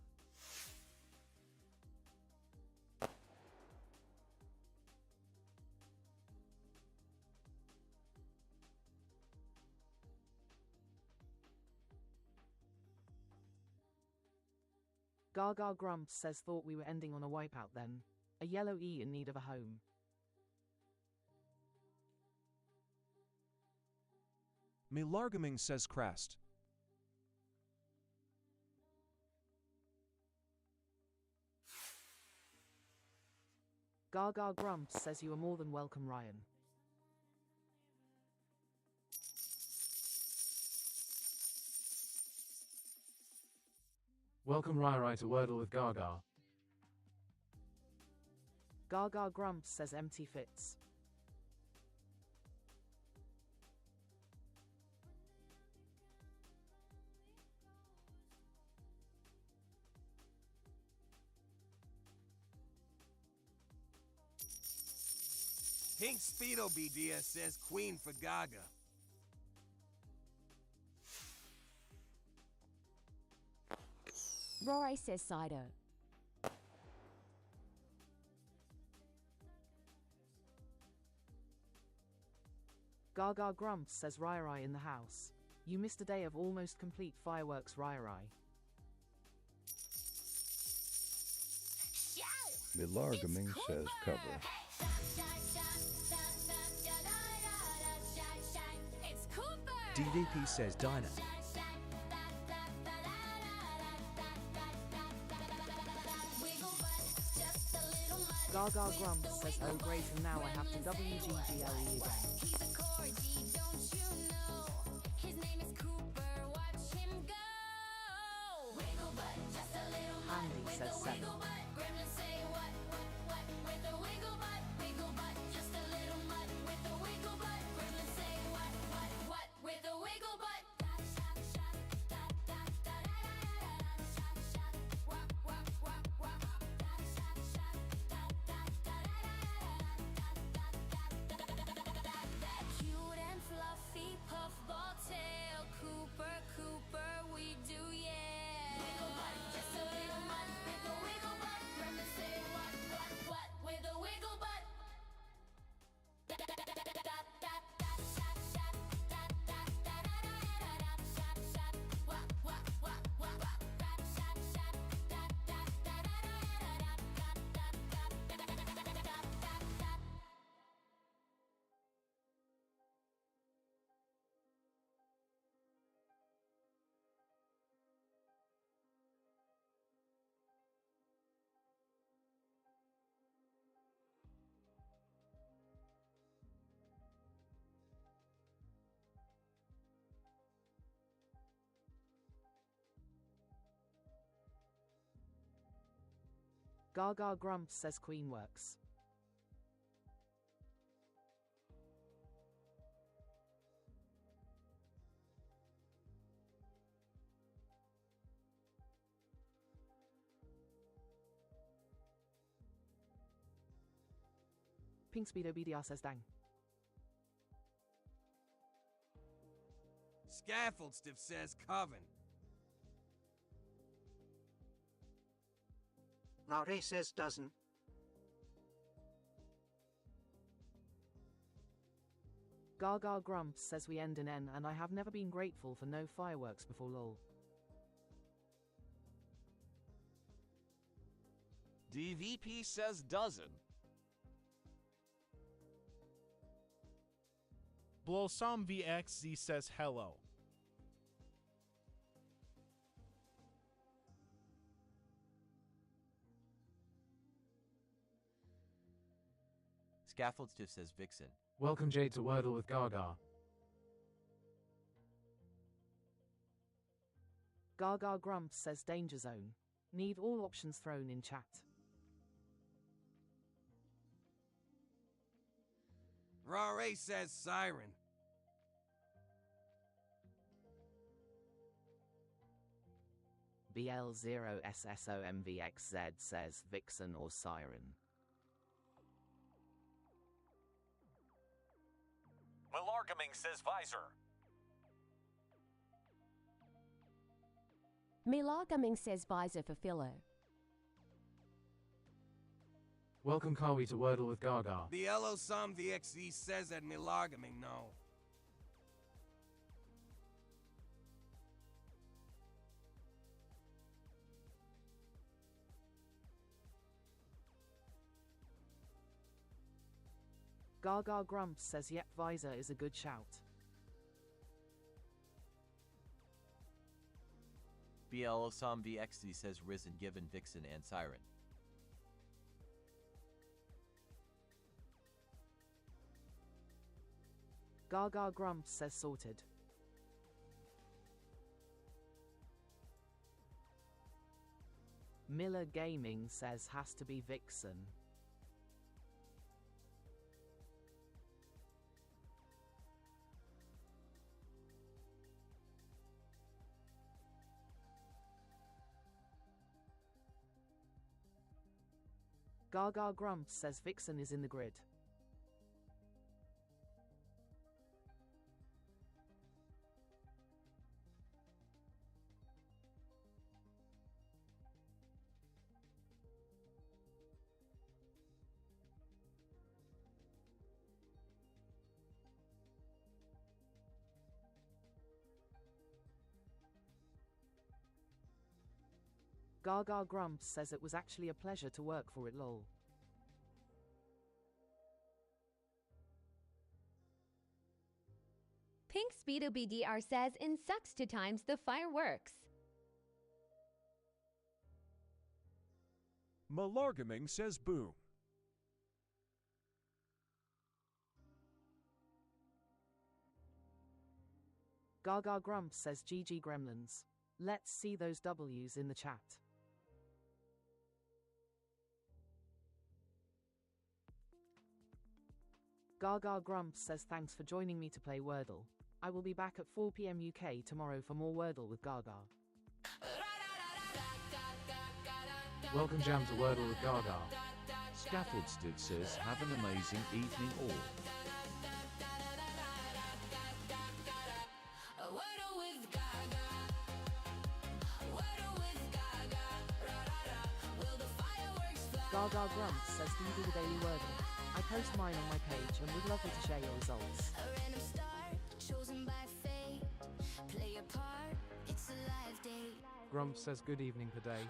Gaga Grumps says thought we were ending on a wipeout then. A yellow E in need of a home. Milargaming says crest. Gaga Grumps says you are more than welcome Ryan. Welcome Rai to Wordle with Gaga. Gaga Grumps says empty fits. Pink Speedo BDS says queen for Gaga. Rory says cider. Gaga Grumps says Rai in the house. You missed a day of almost complete fireworks Rai. Milargaming says cover. DDP says diner. Gaga Grumps says oh great and now I have to WGGLE again. Andy says 7. Gaga Grumps says Queen works. Pink Speedo BDR says dang. Scaffold Stiff says coven. Laurie says doesn't. Gaga Grumps says we end in N, and I have never been grateful for no fireworks before lol. DVP says doesn't. Blossom VXZ says hello. Scaffold Stiff says Vixen. Welcome Jade to Wordle with Gaga. Gaga Grumps says danger zone. Need all options thrown in chat. Rare says siren. BL0SSOMVXZ says Vixen or Siren. Malargaming says visor. Milargaming says visor for filler. Welcome Kawi to Wordle with Gaga. The Som VXE says that Milargaming no. Gaga Grumps says yep, visor is a good shout. BLOSOM VXZ says Risen, Given, Vixen, and Siren. Gaga Grumps says sorted. Miller Gaming says has to be Vixen. Gaga Grumps says Vixen is in the grid. Gaga Grumps says it was actually a pleasure to work for it lol. Pink Speedo BDR says in sucks to times the fireworks. Malargaming says boom. Gaga Grumps says GG Gremlins. Let's see those W's in the chat. Gaga Grumps says thanks for joining me to play Wordle. I will be back at 4 PM UK tomorrow for more Wordle with Gaga. Welcome Jam to Wordle with Gaga. Scaffold Stiff says have an amazing evening all. Gaga Grumps says do you do the daily Wordle? I post mine on my page and would love you to share your results. Grumps says good evening per day.